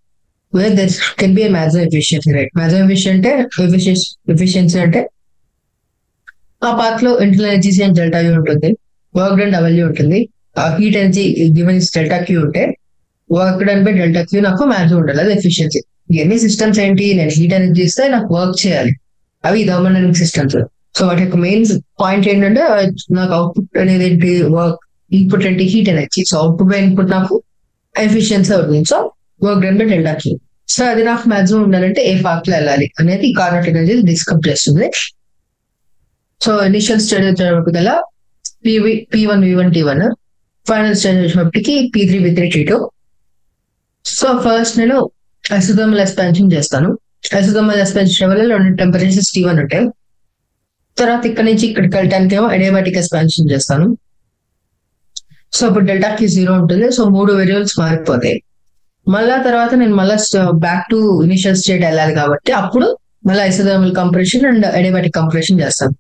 where there can be a maximum efficiency, right? Maximum efficiency అంటే ఆ పాత్రలో internal energy and delta U ఉంటుంది, వర్క్ డన్ డబ్ల్యూ ఉంటుంది, heat energy given is delta Q ఉంటే work done by delta Q నాకు మాక్సిమం ఉండాలి, అది ఎఫిషియన్సీ. ఇవన్నీ సిస్టమ్స్ ఏంటి, నేను హీట్ ఎనర్జీ ఇస్తే నాకు వర్క్ చేయాలి, అవి థర్మోడైనమిక్ సిస్టమ్స్. సో వాటి యొక్క మెయిన్ పాయింట్ ఏంటంటే నాకు అవుట్పుట్ అనేది ఏంటి, వర్క్ ఇన్పుట్ ఏంటి heat energy. So output by input నాకు ఎఫిషియన్సీ అవుతుంది. So work done by delta Q. So అది నాకు మాక్సిమం ఉండాలంటే ఏ పార్ట్ లో వెళ్ళాలి అనేది కార్నోట్ ఎనర్జీ డిస్కస్ చేస్తుంది. సో ఇనిషియల్ స్టేజ్ వచ్చేటప్పటికల్లా P1 V1 T1, final stage వచ్చేటప్పటికి P3 V3 T2. So first నేను ఐసోథర్మల్ ఎక్స్పాన్షన్ చేస్తాను. ఐసోథర్మల్ ఎక్స్పాన్షన్ వల్ల రెండు టెంపరేచర్స్ T1 ఉంటాయి. తర్వాత ఇక్కడ నుంచి ఇక్కడికి వెళ్ళడానికి ఏమో అడియాబాటిక్ ఎక్స్పాన్షన్ చేస్తాను. సో ఇప్పుడు డెల్టా కి 0 ఉంటుంది. సో 3 వేరియబుల్స్ మారిపోతాయి. మళ్ళా తర్వాత నేను మళ్ళీ బ్యాక్ టు ఇనిషియల్ స్టేట్ వెళ్ళాలి కాబట్టి అప్పుడు మళ్ళీ isothermal compression and adiabatic compression చేస్తాను.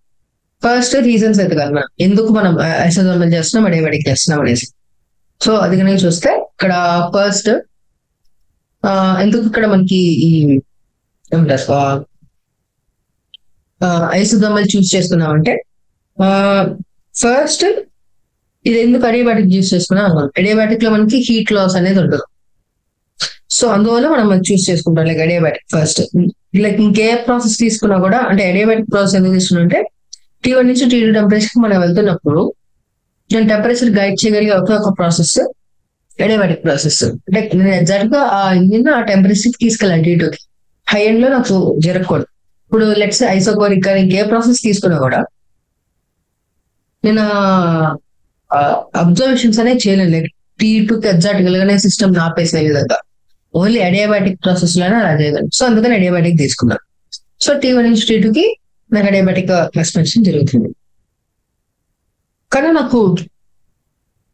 ఫస్ట్ రీజన్స్ ఎదగాలి మనం ఎందుకు మనం ఐసోథర్మల్ చేస్తున్నాం అడియాబాటిక్ చేస్తున్నాం అనేసి. సో అది కనుక చూస్తే ఇక్కడ ఫస్ట్ ఎందుకు ఇక్కడ మనకి ఈ ఏమంటారు ఐసోథర్మల్ చూస్ చేసుకున్నాం అంటే ఫస్ట్ ఇది ఎందుకు అడియాబాటిక్ చూస్ చేసుకున్నాం అనుకోండి, అడియాబాటిక్ లో మనకి హీట్ లాస్ అనేది ఉండదు. సో అందువల్ల మనం చూస్ చేసుకుంటాం లైక్ అడియాబాటిక్ ఫస్ట్. లైక్ ఇంకే ప్రాసెస్ తీసుకున్నా కూడా అంటే అడియాబాటిక్ ప్రాసెస్ ఎందుకు తీసుకున్నా అంటే T1 నుంచి T2 టెంపరేచర్ మనం వెళ్తున్నప్పుడు నేను టెంపరేచర్ గైడ్ చేయగలిగే ఒక ప్రాసెస్ అడియాబాటిక్ ప్రాసెస్. అంటే నేను ఎగ్జాక్ట్ గా ఆ ఇంజిన్ ఆ టెంపరేచర్ తీసుకెళ్ళాను T2కి, హై ఎండ్ లో నాకు జరగకూడదు. ఇప్పుడు లెట్స్ ఐసోకోరిక్ కానీ ఇంకే ప్రాసెస్ తీసుకున్నా కూడా నేను అబ్జర్వేషన్స్ అనేది చేయలేను. లైక్ T2కి ఎగ్జాక్ట్ గా సిస్టమ్ ఆపేసే విధంగా ఓన్లీ అడియాబాటిక్ ప్రాసెస్ లోనే అలా చేయగలను. సో అందుకని అడియాబాటిక్ తీసుకున్నాను. సో T1 నుంచి T2కి నాకు అడియాబాటిక్ ఎక్స్పాన్షన్ జరుగుతుంది. కానీ నాకు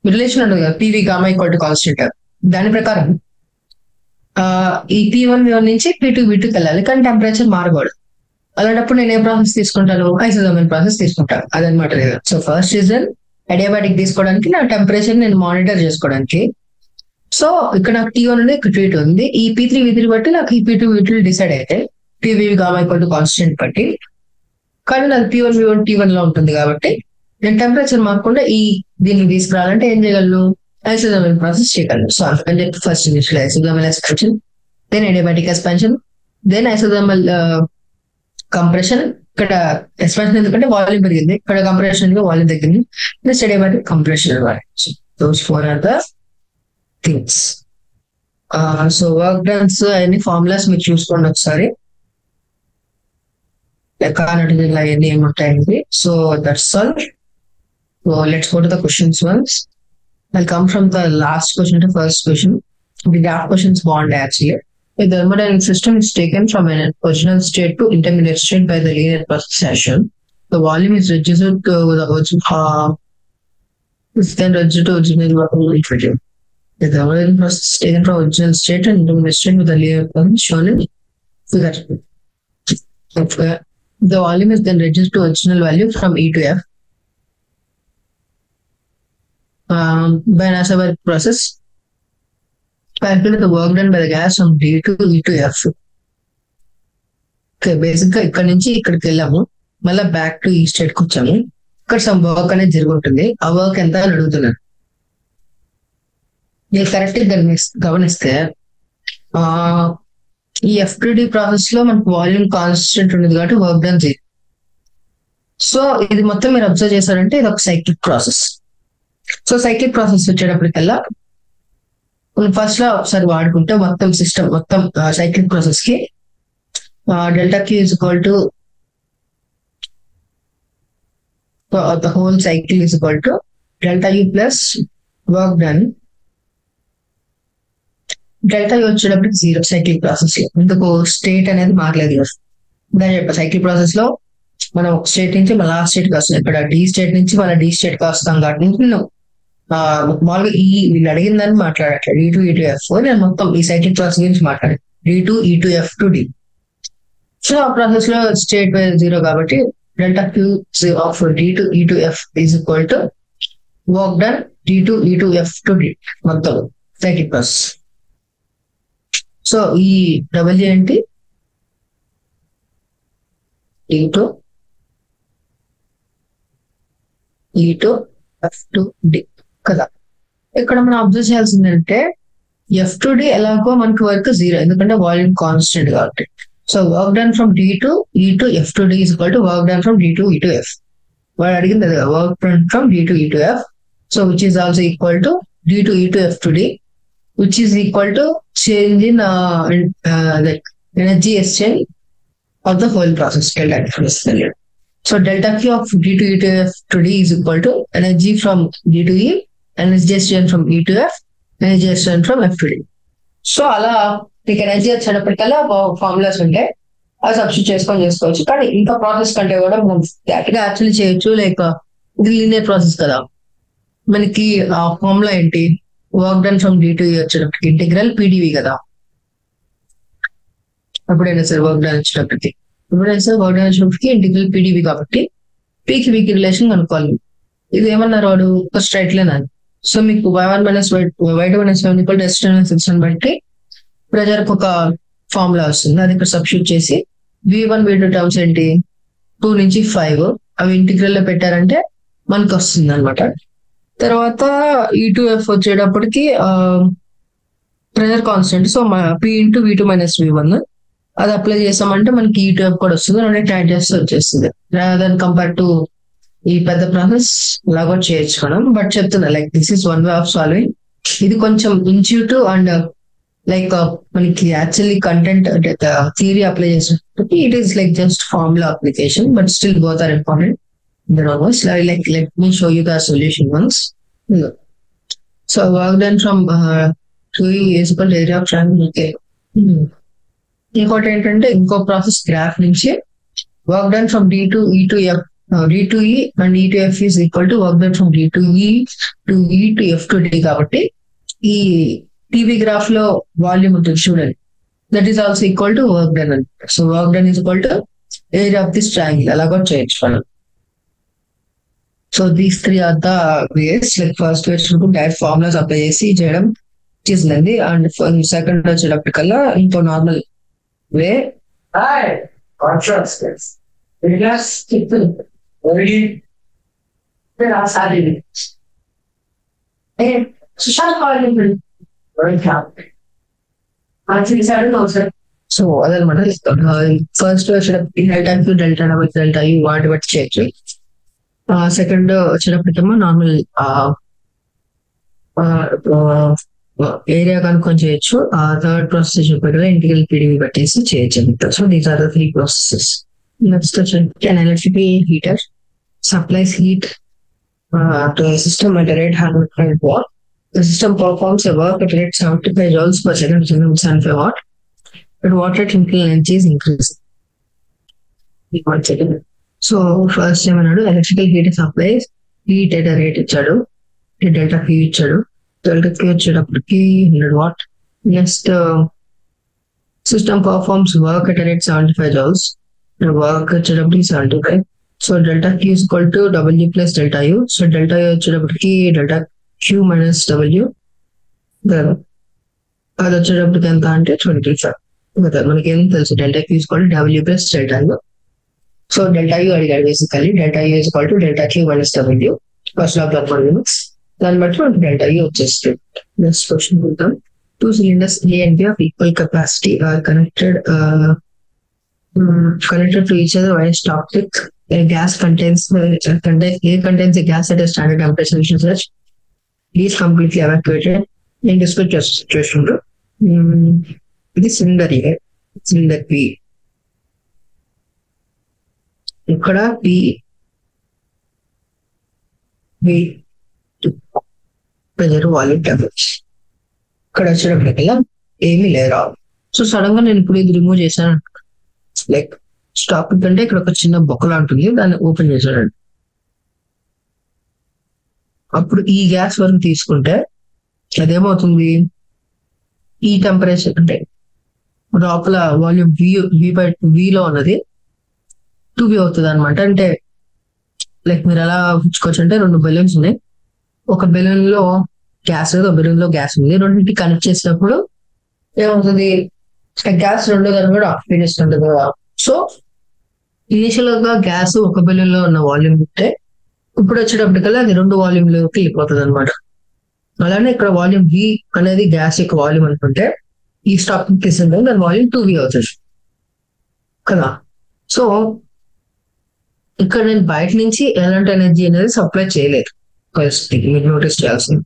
రిలేషన్ ఉండదు కదా, PV gamma equal to constant. దాని ప్రకారం ఈ P1 V1 నుంచి P2 V2కి వెళ్ళాలి కానీ టెంపరేచర్ మారకూడదు. అలాంటప్పుడు నేను ఏ ప్రాసెస్ తీసుకుంటాను, ఐసోథర్మల్ ప్రాసెస్ తీసుకుంటాను. అదనమాట. సో ఫస్ట్ రీజన్ అడియాబాటిక్ తీసుకోవడానికి నా టెంపరేచర్ నేను మానిటర్ చేసుకోవడానికి. సో ఇక్కడ నాకు T1 ఉంది, ఇక్కడ T2 ఉంది. ఈ P3 V3 బట్టి నాకు ఈ P2 V2 డిసైడ్ అయితే PV gamma equal to constant బట్టి. కానీ నాకు P1 V1 T1 లో ఉంటుంది కాబట్టి నేను టెంపరేచర్ మారకుండా ఈ దీన్ని తీసుకురావాలంటే ఏం చేయగలను, ఐసోథర్మల్ ప్రాసెస్ చేయగలను. సో అందుకని చెప్పి first initial isothermal expansion, then adiabatic expansion, then isothermal compression. ఇక్కడ ఎక్స్పాన్షన్ ఎందుకంటే వాల్యూమ్ పెరిగింది, ఇక్కడ కంప్రెషన్ వాల్యూమ్ తగ్గింది, నెక్స్ట్ అడియాబాటిక్ కంప్రెషన్ అనమాట. Those 4 are the things. So work dones అవన్నీ ఫార్ములాస్ మీరు చూసుకోండి ఒకసారి, అవన్నీ ఏముంటాయండి. So that's all. So let's go to the questions once. I'll come from the last question to first question. The gap questions bond actually. A thermodynamic system is taken from an original state to intermediate state by the linear procession. The volume is reduced to the original is then reduced to original equilibrium. The boiling process is taken from original state and invested with the layer shown in figure. The volume is then reduced to original value from E to F by an isobaric process. Calculate the work done by the gas from D to E to F. Okay, basic గా ఇక్కడ నుంచి ఇక్కడికి వెళ్ళాము, మళ్ళీ బ్యాక్ టు ఈ స్టేట్ కి వచ్చాము. ఇక్కడ సమ్ వర్క్ అనేది జరుగుతుంది. ఆ వర్క్ ఎంత అని అడుగుతున్నాను. మీరు కరెక్ట్ గమనిస్తే ఈ ఎఫ్టిడి ప్రాసెస్ లో మనకు వాల్యూమ్ కాన్స్టెంట్ ఉండదు కాబట్టి వర్క్ డన్ చేయాలి. సో ఇది మొత్తం మీరు అబ్జర్వ్ చేశారంటే ఇది ఒక cyclic process. So cyclic process వచ్చేటప్పటికల్లా ఫస్ట్ లో ఒకసారి వాడుకుంటే మొత్తం సిస్టమ్ మొత్తం సైక్లిక్ ప్రాసెస్ కి delta Q is equal to the whole cycle is equal to delta U plus work done. Delta U వచ్చేటప్పుడు జీరో సైక్లిక్ ప్రాసెస్ లో, ఇందుకు స్టేట్ అనేది మారలేదు కదా. దాని చెప్ప సైక్లిక్ ప్రాసెస్ లో మనం ఒక స్టేట్ నుంచి మళ్ళీ ఆ స్టేట్ కి వస్తాం. ఇక్కడ డి స్టేట్ నుంచి మళ్ళీ డి స్టేట్ కి వస్తాం కాబట్టి నువ్వు మామూలుగా వీళ్ళు అడిగిందని మాట్లాడట్లేదు. D to E to F నేను మొత్తం ఈ సైక్లిక్ ప్రాసెస్ గురించి మాట్లాడాను. D to E to F to D. So ఆ ప్రాసెస్ లో స్టేట్ జీరో కాబట్టి delta Q of D to E to F is equal to work done D to E to F to D మొత్తం సైక్లిక్ ప్రాసెస్. సో ఈ డబుల్ ఏంటి E to E to F to D కదా. ఇక్కడ మనం అబ్జర్వ్ చేయాల్సిందంటే F to D ఎలాగో మనకి వర్క్ జీరో, ఎందుకంటే వాల్యూమ్ కాన్స్టెంట్ కాబట్టి. So work done from D to E to F to D is equal to work done from D to E to F. What are the work done from D to E to F? So which is also equal to D to E to F to D, which is equal to change in like energy exchange of the whole process. So delta Q of D to E to F to D is equal to energy from D to E, energy exchange from E to F, energy exchange from F to D. So అలా మీకు ఎనర్జీ వచ్చేటప్పటికల్లా ఫార్ములాస్ ఉంటాయి, అది సబ్స్టిట్యూట్ చేసుకోవచ్చు. కానీ ఇంకా ప్రాసెస్ కంటే కూడా మనం యాక్చువల్లీ చేయొచ్చు. లైక్ ఇది లీనియర్ ప్రాసెస్ కదా, మనకి ఆ ఫార్ములా ఏంటి, work done from D to E వచ్చేటప్పటికి ఇంటిగ్రల్ పీడివి కదా. ఎప్పుడైనా సరే వర్క్ డన్ వచ్చేటప్పటికి ఇంటిగ్రల్ పీడివి కాబట్టి పీకి వీకి రిలేషన్ కనుక్కోవాలి. ఇది ఏమన్నారు వాడు ఒక స్ట్రైట్ లైన్ అని. సో మీకు y1 minus y2 minus y1 బట్టి ప్రెజర్ ఒక ఫార్ములా వస్తుంది. అది ఇక్కడ సబ్స్టిట్యూట్ చేసి v1 v2 టర్మ్స్ ఏంటి 2 నుంచి 5 అవి ఇంటిగ్రల్ లో పెట్టారంటే మనకు వస్తుంది అనమాట. తర్వాత E2F వచ్చేటప్పటికి pressure constant. So p into v2 minus v1 అది అప్లై చేసామంటే మనకి E2F కూడా వస్తుంది. రెండు యాడ్ చేస్తే వచ్చేస్తుంది. దాని కంపేర్ టు ఈ పెద్ద ప్రాసెస్ లాగా చేయొచ్చు మనం. బట్ చెప్తున్నా like this is one way of solving. ఇది కొంచెం ఇంట్యూటివ్ అండ్ లైక్ మనకి యాక్చువల్లీ కంటెంట్ థియరీ అప్లై చేసినప్పటికీ it is like just formula application, but still both are important. Like let me show you the solution once. So work done from 2E is equal to area of triangle. Okay. ఇంకోటి ఏంటంటే ఇంకో ప్రాసెస్ గ్రాఫ్ నుంచి work done from D to E to F. D to E and E to F is equal to work done from D to E to F to D కాబట్టి ఈ టీవీ గ్రాఫ్ లో వాల్యూమ్ ఉంటుంది చూడండి, that is also equal to work done అని. So work done is equal to area of this triangle. అలాగా చేయొచ్చు మనం. So these three are the ways. Like first వచ్చేటప్పుడు డైరెక్ట్ ఫార్ములాస్ అప్లై చేసి చేయడం చేసిందండి. అండ్ సెకండ్ వచ్చేటప్పటికల్లా ఇంకో నార్మల్ వే. సో అదనమాట. ఫస్ట్ వచ్చేటప్పటికి డెల్టా వాటి బట్టి చేయొచ్చు. సెకండ్ వచ్చేటప్పటికేమో నార్మల్ ఏరియా కనుక్కొని చేయొచ్చు. థర్డ్ ప్రాసెస్ వచ్చేటప్పుడు ఇంటిగ్రల్ పీడివి పట్టేసి చేయొచ్చు. So these are the three processes. Next వచ్చేసి an electrical heater supplies heat to a system at a rate 100 watt. The system performs a work at rate 75 joules per second, which is 75 watt. But water chemical energy is increasing. So first ఏమన్నాడు, electrical heat supplies heat at rate ఇచ్చాడు, డెల్టా P ఇచ్చాడు. delta Q వచ్చేటప్పటికి 100 watt. Next, system performs work at a rate 75 joules. The work వచ్చేటప్పటికి 75. So delta Q is equal to W plus delta U. So delta U వచ్చేటప్పటికి delta Q minus W. Then అది వచ్చేటప్పటికి ఎంత అంటే 25. మనకి ఏం తెలుసు, delta Q is equal to W plus delta U. So delta U అడిగాడు basically. Delta U is equal to delta Q minus W. First law thermodynamics. దాన్ని బట్టి మనకి డెల్టా యూ వచ్చేస్తుంది. నెక్స్ట్ క్వశ్చన్ చూద్దాం. 2 cylinders A and B of equal capacity are connected to each other via stop click. A gas contains a gas at a standard temperature such D is completely evacuated in this situation. ఇది సిలిండర్ ఏ, సిలిండర్ పి. ఇక్కడ పి ప్రెజర్ వాల్యూమ్ టెంపరేచర్. ఇక్కడ వచ్చేటప్పటికల్లా ఏమీ లేరా. సో సడన్ గా నేను ఇప్పుడు ఇది రిమూవ్ చేశాను, లైక్ స్టాప్ అంటే ఇక్కడ ఒక చిన్న బొక్కలా ఉంటుంది, దాన్ని ఓపెన్ చేశానండి. అప్పుడు ఈ గ్యాస్ వరకు తీసుకుంటే అదేమవుతుంది, ఈ టెంపరేచర్ అంటే లోపల వాల్యూమ్ విలో ఉన్నది 2V అవుతుంది అనమాట. అంటే లైక్ మీరు ఎలా పుచ్చుకోవచ్చు అంటే 2 బెలూన్స్ ఉన్నాయి, ఒక బెలూన్ లో గ్యాస్ లేదు, ఒక బెలూన్ లో గ్యాస్ ఉంది. రెండింటికి కనెక్ట్ చేసినప్పుడు ఏమవుతుంది, గ్యాస్ రెండో దాన్ని కూడా ఆక్సిజన్ ఉంటుంది కదా. సో ఇనిషియల్ గా గ్యాస్ ఒక బెలూన్ లో ఉన్న వాల్యూమ్ ఉంటే ఇప్పుడు వచ్చేటప్పటికల్లా అది 2 వాల్యూమ్లోకి వెళ్ళిపోతుంది అనమాట. అలానే ఇక్కడ వాల్యూమ్ V అనేది గ్యాస్ యొక్క వాల్యూమ్ అనుకుంటే ఈ స్టాప్ తీసుకుంటే దాని వాల్యూమ్ 2V అవుతుంది కదా. సో ఇక్కడ నేను బయట నుంచి ఎలాంటి ఎనర్జీ అనేది సప్లై చేయలేదు, మీరు నోటీస్ చేయాల్సింది.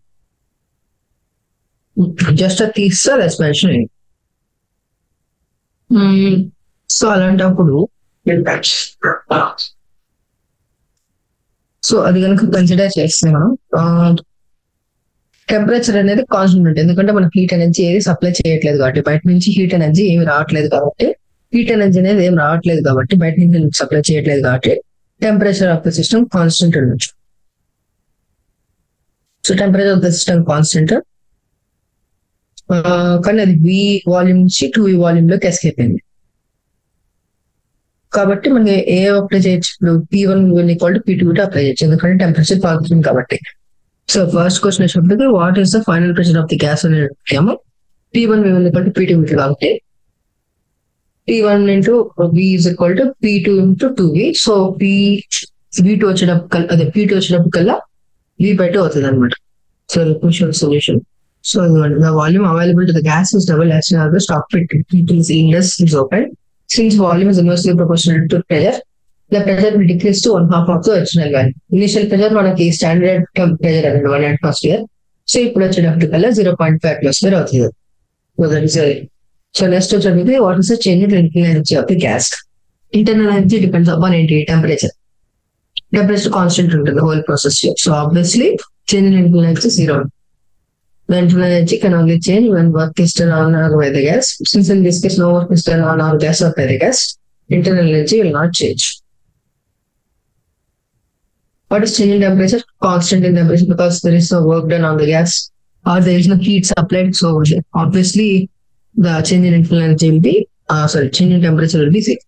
జస్ట్ అది తీస్తే ఎక్స్పాన్షన్ అయింది. సో అలాంటప్పుడు సో అది కనుక కన్సిడర్ చేస్తే మనం టెంపరేచర్ అనేది కాన్స్టెంట్, ఎందుకంటే మనం హీట్ ఎనర్జీ ఏది సప్లై చేయట్లేదు కాబట్టి, బయట నుంచి హీట్ ఎనర్జీ ఏమి రావట్లేదు కాబట్టి, హీట్ ఎనర్జీ అనేది ఏం రావట్లేదు కాబట్టి, బయట నుంచి సప్లై చేయట్లేదు కాబట్టి temperature of the system constant ఉండొచ్చు. So temperature of the system constant, కానీ అది V వాల్యూమ్ నుంచి 2V వాల్యూమ్ లోకి ఎస్కేప్ అయింది కాబట్టి మనం ఏ అప్లై చేయొచ్చు, ఇప్పుడు P1 P2 అప్లై చేయొచ్చు, ఎందుకంటే టెంపరేచర్ కాన్స్టెంట్ కాబట్టి. సో ఫస్ట్ క్వశ్చన్ వచ్చినప్పుడు what is the final pressure of the gas అని అడిగాము. P1 P2 కాబట్టి P1 into V is equal to P2 into 2V. So V2 వచ్చేటప్పుడు అదే P2 వచ్చేటప్పటికల్లా V/2 అవుతుంది అనమాట. So solution. So the volume available to the gas is double as soon as the stop cylinders is open. Since volume is inversely proportional to pressure, the pressure will decrease to 1/2 of the original value. Initial pressure మనకి స్టాండర్డ్ ప్రెషర్ అనేది 1 atmosphere. సో ఇప్పుడు వచ్చేటప్పటికల్లా 0.5 atmosphere అవుతుంది. So next వచ్చేటప్పటికి what is the change in internal energy of the gas? Internal energy depends upon temperature. Temperature constant ఉంటుంది whole process. So obviously change in internal energy is 0. The internal energy can only change when work is done on or by the gas. Since in this case no work is done on or gas or by the gas, internal energy will not change. What is change in temperature? Constant in temperature, because there is no work done on the gas or there is no heat supplied. So obviously the change in internal energy will be change in temperature will be 0.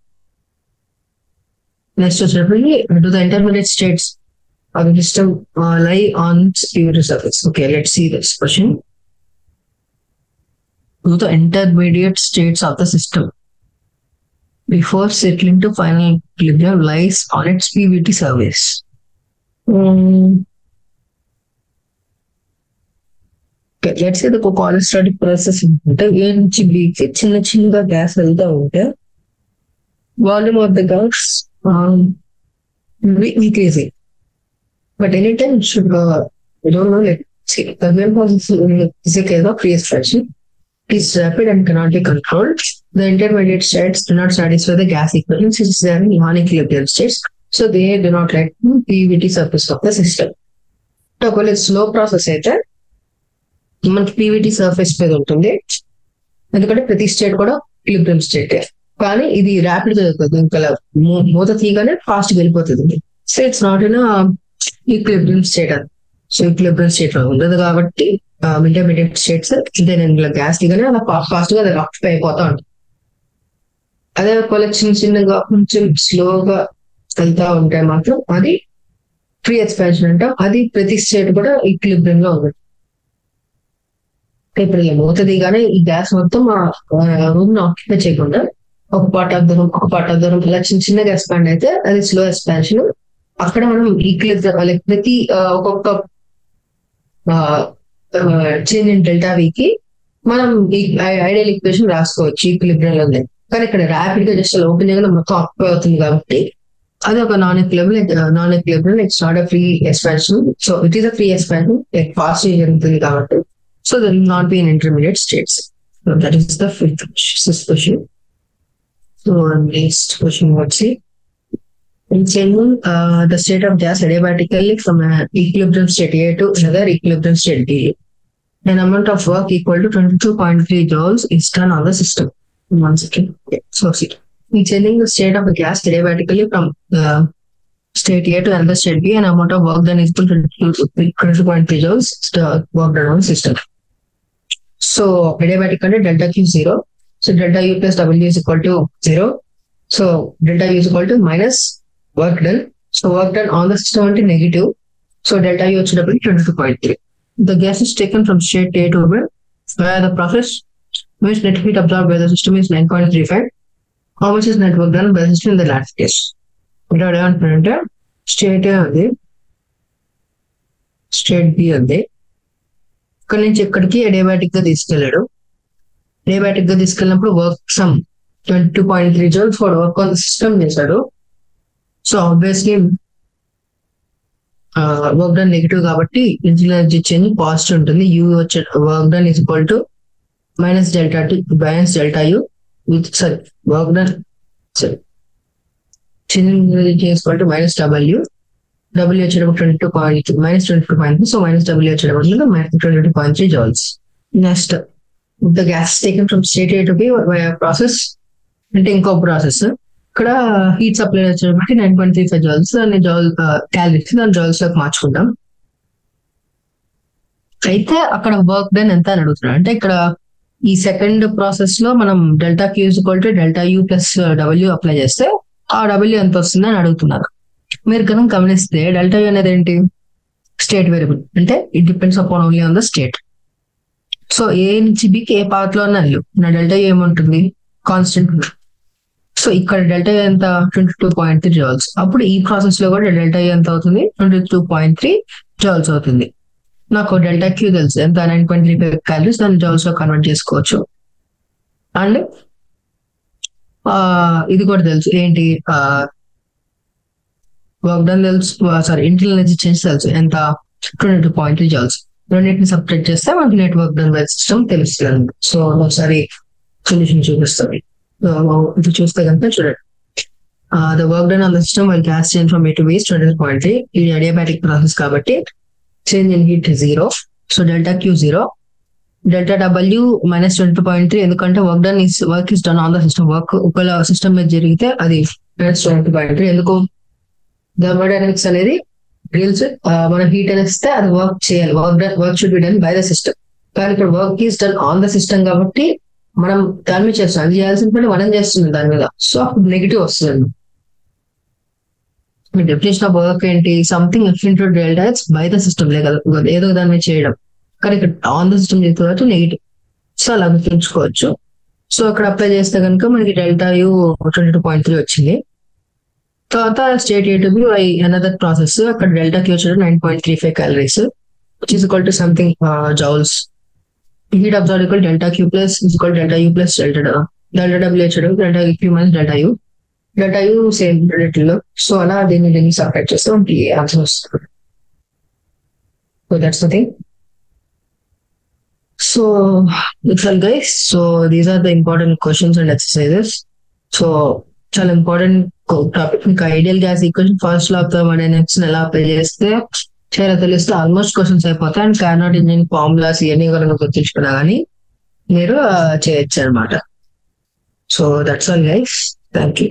Next is do the intermediate states of the system lie on purity surface. Okay, let's see this question. Do the intermediate states of the system before settling to final equilibrium lies on its PVT surface. Okay, let's say the cholesteric process ఉంటే A నుంచి B కి చిన్నగా గ్యాస్ వెళ్తా ఉంటే volume of the gas increasing. But anytime it should I don't know, let's see, the main process is a case of free extraction. It is rapid and cannot be controlled. The intermediate states do not satisfy the gas equilibrium since they are in non-equilibrium states. So they do not like PVT surface of the system. ఒకవేళ స్లో ప్రాసెస్ అయితే మనకి పీవీటీ సర్ఫేస్ మీద ఉంటుంది, ఎందుకంటే ప్రతి స్టేట్ కూడా ఈక్విలిబ్రియం స్టేట్. కానీ ఇది ర్యాపిడ్ గా జరుగుతుంది, ఇంకా మూత తీయగానే ఫాస్ట్ వెళ్ళిపోతుంది. So it's not in equilibrium state. So equilibrium state లో ఉండదు కాబట్టి ఇంటర్మీడియట్ స్టేట్స్ అంటే నేను గ్యాస్ దిగానే అలా ఫాస్ట్ గా అది ఆక్యుపై అయిపోతా ఉంటుంది. అదే ఒకవేళ చిన్నగా కొంచెం స్లోగా వెళ్తా ఉంటే మాత్రం అది ఫ్రీ ఎక్స్పాన్షన్ అంటాం. అది ప్రతి స్టేట్ కూడా ఈక్విలిబ్రియం లో ఉంటుంది. ఇప్పుడు ఇలా మూత దిగానే ఈ గ్యాస్ మొత్తం ఆ రూమ్ ని ఆక్యుపై చేయకుండా ఒక పార్ట్ ఆఫ్ ద రూమ్ ఇలా చిన్నగా ఎక్స్పాండ్ అయితే అది స్లో ఎక్స్పాన్షన్. అక్కడ మనం ఈక్విలిబ్రియం ప్రతి ఒక్కొక్క చేంజ్ ఇన్ డెల్టా వికి మనం ఐడియల్ ఈక్వేషన్ రాసుకోవచ్చు ఈక్విలిబ్రియం లో. కానీ ఇక్కడ ర్యాపిడ్ గా జస్ట్ ఓపెన్ చేయగా మొత్తం ఆక్యుపై అవుతుంది కాబట్టి అది ఒక non equilibrium. It's not a free expansion. So it is a free expansion like fast జరుగుతుంది కాబట్టి. So there will not be in intermediate states. So that is the fifth question. So next question, what's it? In changing the state of gas adiabatically from an equilibrium state A to another equilibrium state B, an amount of work equal to 22.3 joules is done on the system. 1 second. Okay. So see, in changing the state of the gas adiabatically from state A to another state B, an amount of work done is equal to 22.3 joules is work done on the system. So adiabatic అంటే delta Q 0. So delta U plus W is equal to 0. So delta U is equal to minus work done. So work done on the system అంటే negative. So delta U వచ్చేటప్పటికి 22.3. The gas is taken from state A to B where the process which net heat absorbed by the system is 9.35. How much is net work done by the system in the last case? ఇక్కడ ఏమంటున్నారంటే స్టేట్ A ఉంది, స్టేట్ B ఉంది. ఇక్కడ నుంచి ఇక్కడికి అడియాబాటిక్ గా తీసుకెళ్లాడు. అడియాబాటిక్ గా తీసుకెళ్ళినప్పుడు work some 22.3 joules for work on the system చేశాడు. So obviously work done negative కాబట్టి ఇంజిన్ ఎనర్జీ చేంజ్ పాజిటివ్ ఉంటుంది. యూ వచ్చే work done is equal to minus delta U with work done change equal to minus W వచ్చేటప్పుడు 22.3 minus 22.3. సో మైనస్ డబ్ల్యూ వచ్చేటప్పుడు 22.3 joules. Next the gas taken from state A to be by process అంటే ఇంకో ప్రాసెస్. ఇక్కడ హీట్ సప్లై వచ్చేటప్పటికి 9.35 joules దాన్ని క్యాలరీస్ దాన్ని జౌల్స్ లోకి మార్చుకుంటాం. అయితే అక్కడ వర్క్ డన్ ఎంత అని అడుగుతున్నాడు. అంటే ఇక్కడ ఈ సెకండ్ ప్రాసెస్ లో మనం delta Q equal to delta U plus W apply చేస్తే ఆ డబ్ల్యూ ఎంత వస్తుంది అని అడుగుతున్నారు. మీరు కనుక గమనిస్తే డెల్టా యూ అనేది ఏంటి, స్టేట్ వేరియబుల్. అంటే it depends upon only on the state. So A నుంచి బికి ఏ పాత్ లో ఉన్న నా డెల్టా యూ ఏముంటుంది, కాన్స్టెంట్. సో ఇక్కడ డెల్టా యూ ఎంత 22.3 joules. అప్పుడు ఈ ప్రాసెస్ లో కూడా డెల్టా యూ ఎంత అవుతుంది 22.3 joules అవుతుంది. నాకు డెల్టా క్యూ తెలుసు ఎంత 9.35 calories, దాన్ని జౌల్స్ లో కన్వర్ట్ చేసుకోవచ్చు. అండ్ ఇది కూడా తెలుసు ఏంటి, వర్క్ డన్ తెలుసు, ఇంటర్నల్ ఎనర్జీ చేంజ్ తెలుసు ఎంత 22.3 joules. రెండింటిని సపరేట్ చేస్తే మనకి net work done by system తెలుస్తుంది. సో ఒకసారి సొల్యూషన్ చూపిస్తుంది. ఇది చూస్తే కనుక చూడండి, the work done on the system while gas change from A to B is 22.3. ఇది అడియాబాటిక్ ప్రాసెస్ కాబట్టి change in heat 0. So delta queue 0, delta W minus 22.3. ఎందుకంటే work is done on the system. Work ఒకవేళ సిస్టమ్ మీద జరిగితే అది మైనస్ 22.3. ఎందుకు, థర్మోడైనమిక్స్ అనేది రీల్స్ మనం హీట్ అని ఇస్తే అది వర్క్ చేయాలి. Work should be done by the system. కానీ ఇక్కడ work is done on the system కాబట్టి మనం దాని మీద చేస్తాం. అది చేయాల్సిన పని మనం చేస్తున్నాం దాని మీద. సో అప్పుడు నెగిటివ్ వస్తుంది. డెఫినేషన్ ఆఫ్ వర్క్ ఏంటి, something F into delta X by the system, లేక ఏదో దాని మీద చేయడం. కానీ ఇక్కడ ఆన్ ద సిస్టమ్ చేస్తే నెగిటివ్. సో అలా గుర్తుంచుకోవచ్చు. సో అక్కడ అప్లై చేస్తే కనుక మనకి డెల్టా యూ 22.3 వచ్చింది. తర్వాత state A to be by another process, అక్కడ డెల్టా క్యూ వచ్చేది 9.35 calories which is equal to something joules. Heat absorbed equal delta Q plus is equal to delta U plus delta W వచ్చేది delta Q minus delta U same రెండిట్లో. సో అలా దీన్ని సపరేట్ చేస్తే మనకి ఆన్సర్ వస్తుంది. So that's the thing. So it's all guys. So these are the important questions and exercises. So చాలా ఇంపార్టెంట్ టాపిక్. ఇంకా ideal gas equation first law of thermodynamics ఎలా అప్లై చేస్తే చాలా తెలిస్తే ఆల్మోస్ట్ క్వశ్చన్స్ అయిపోతాయి. అండ్ కార్నోట్ ఇంజిన్ ఫార్ములాస్ ఇవన్నీ కనుక గుర్తించుకున్నా కానీ మీరు చేయొచ్చు అనమాట. So that's all guys. Thank you.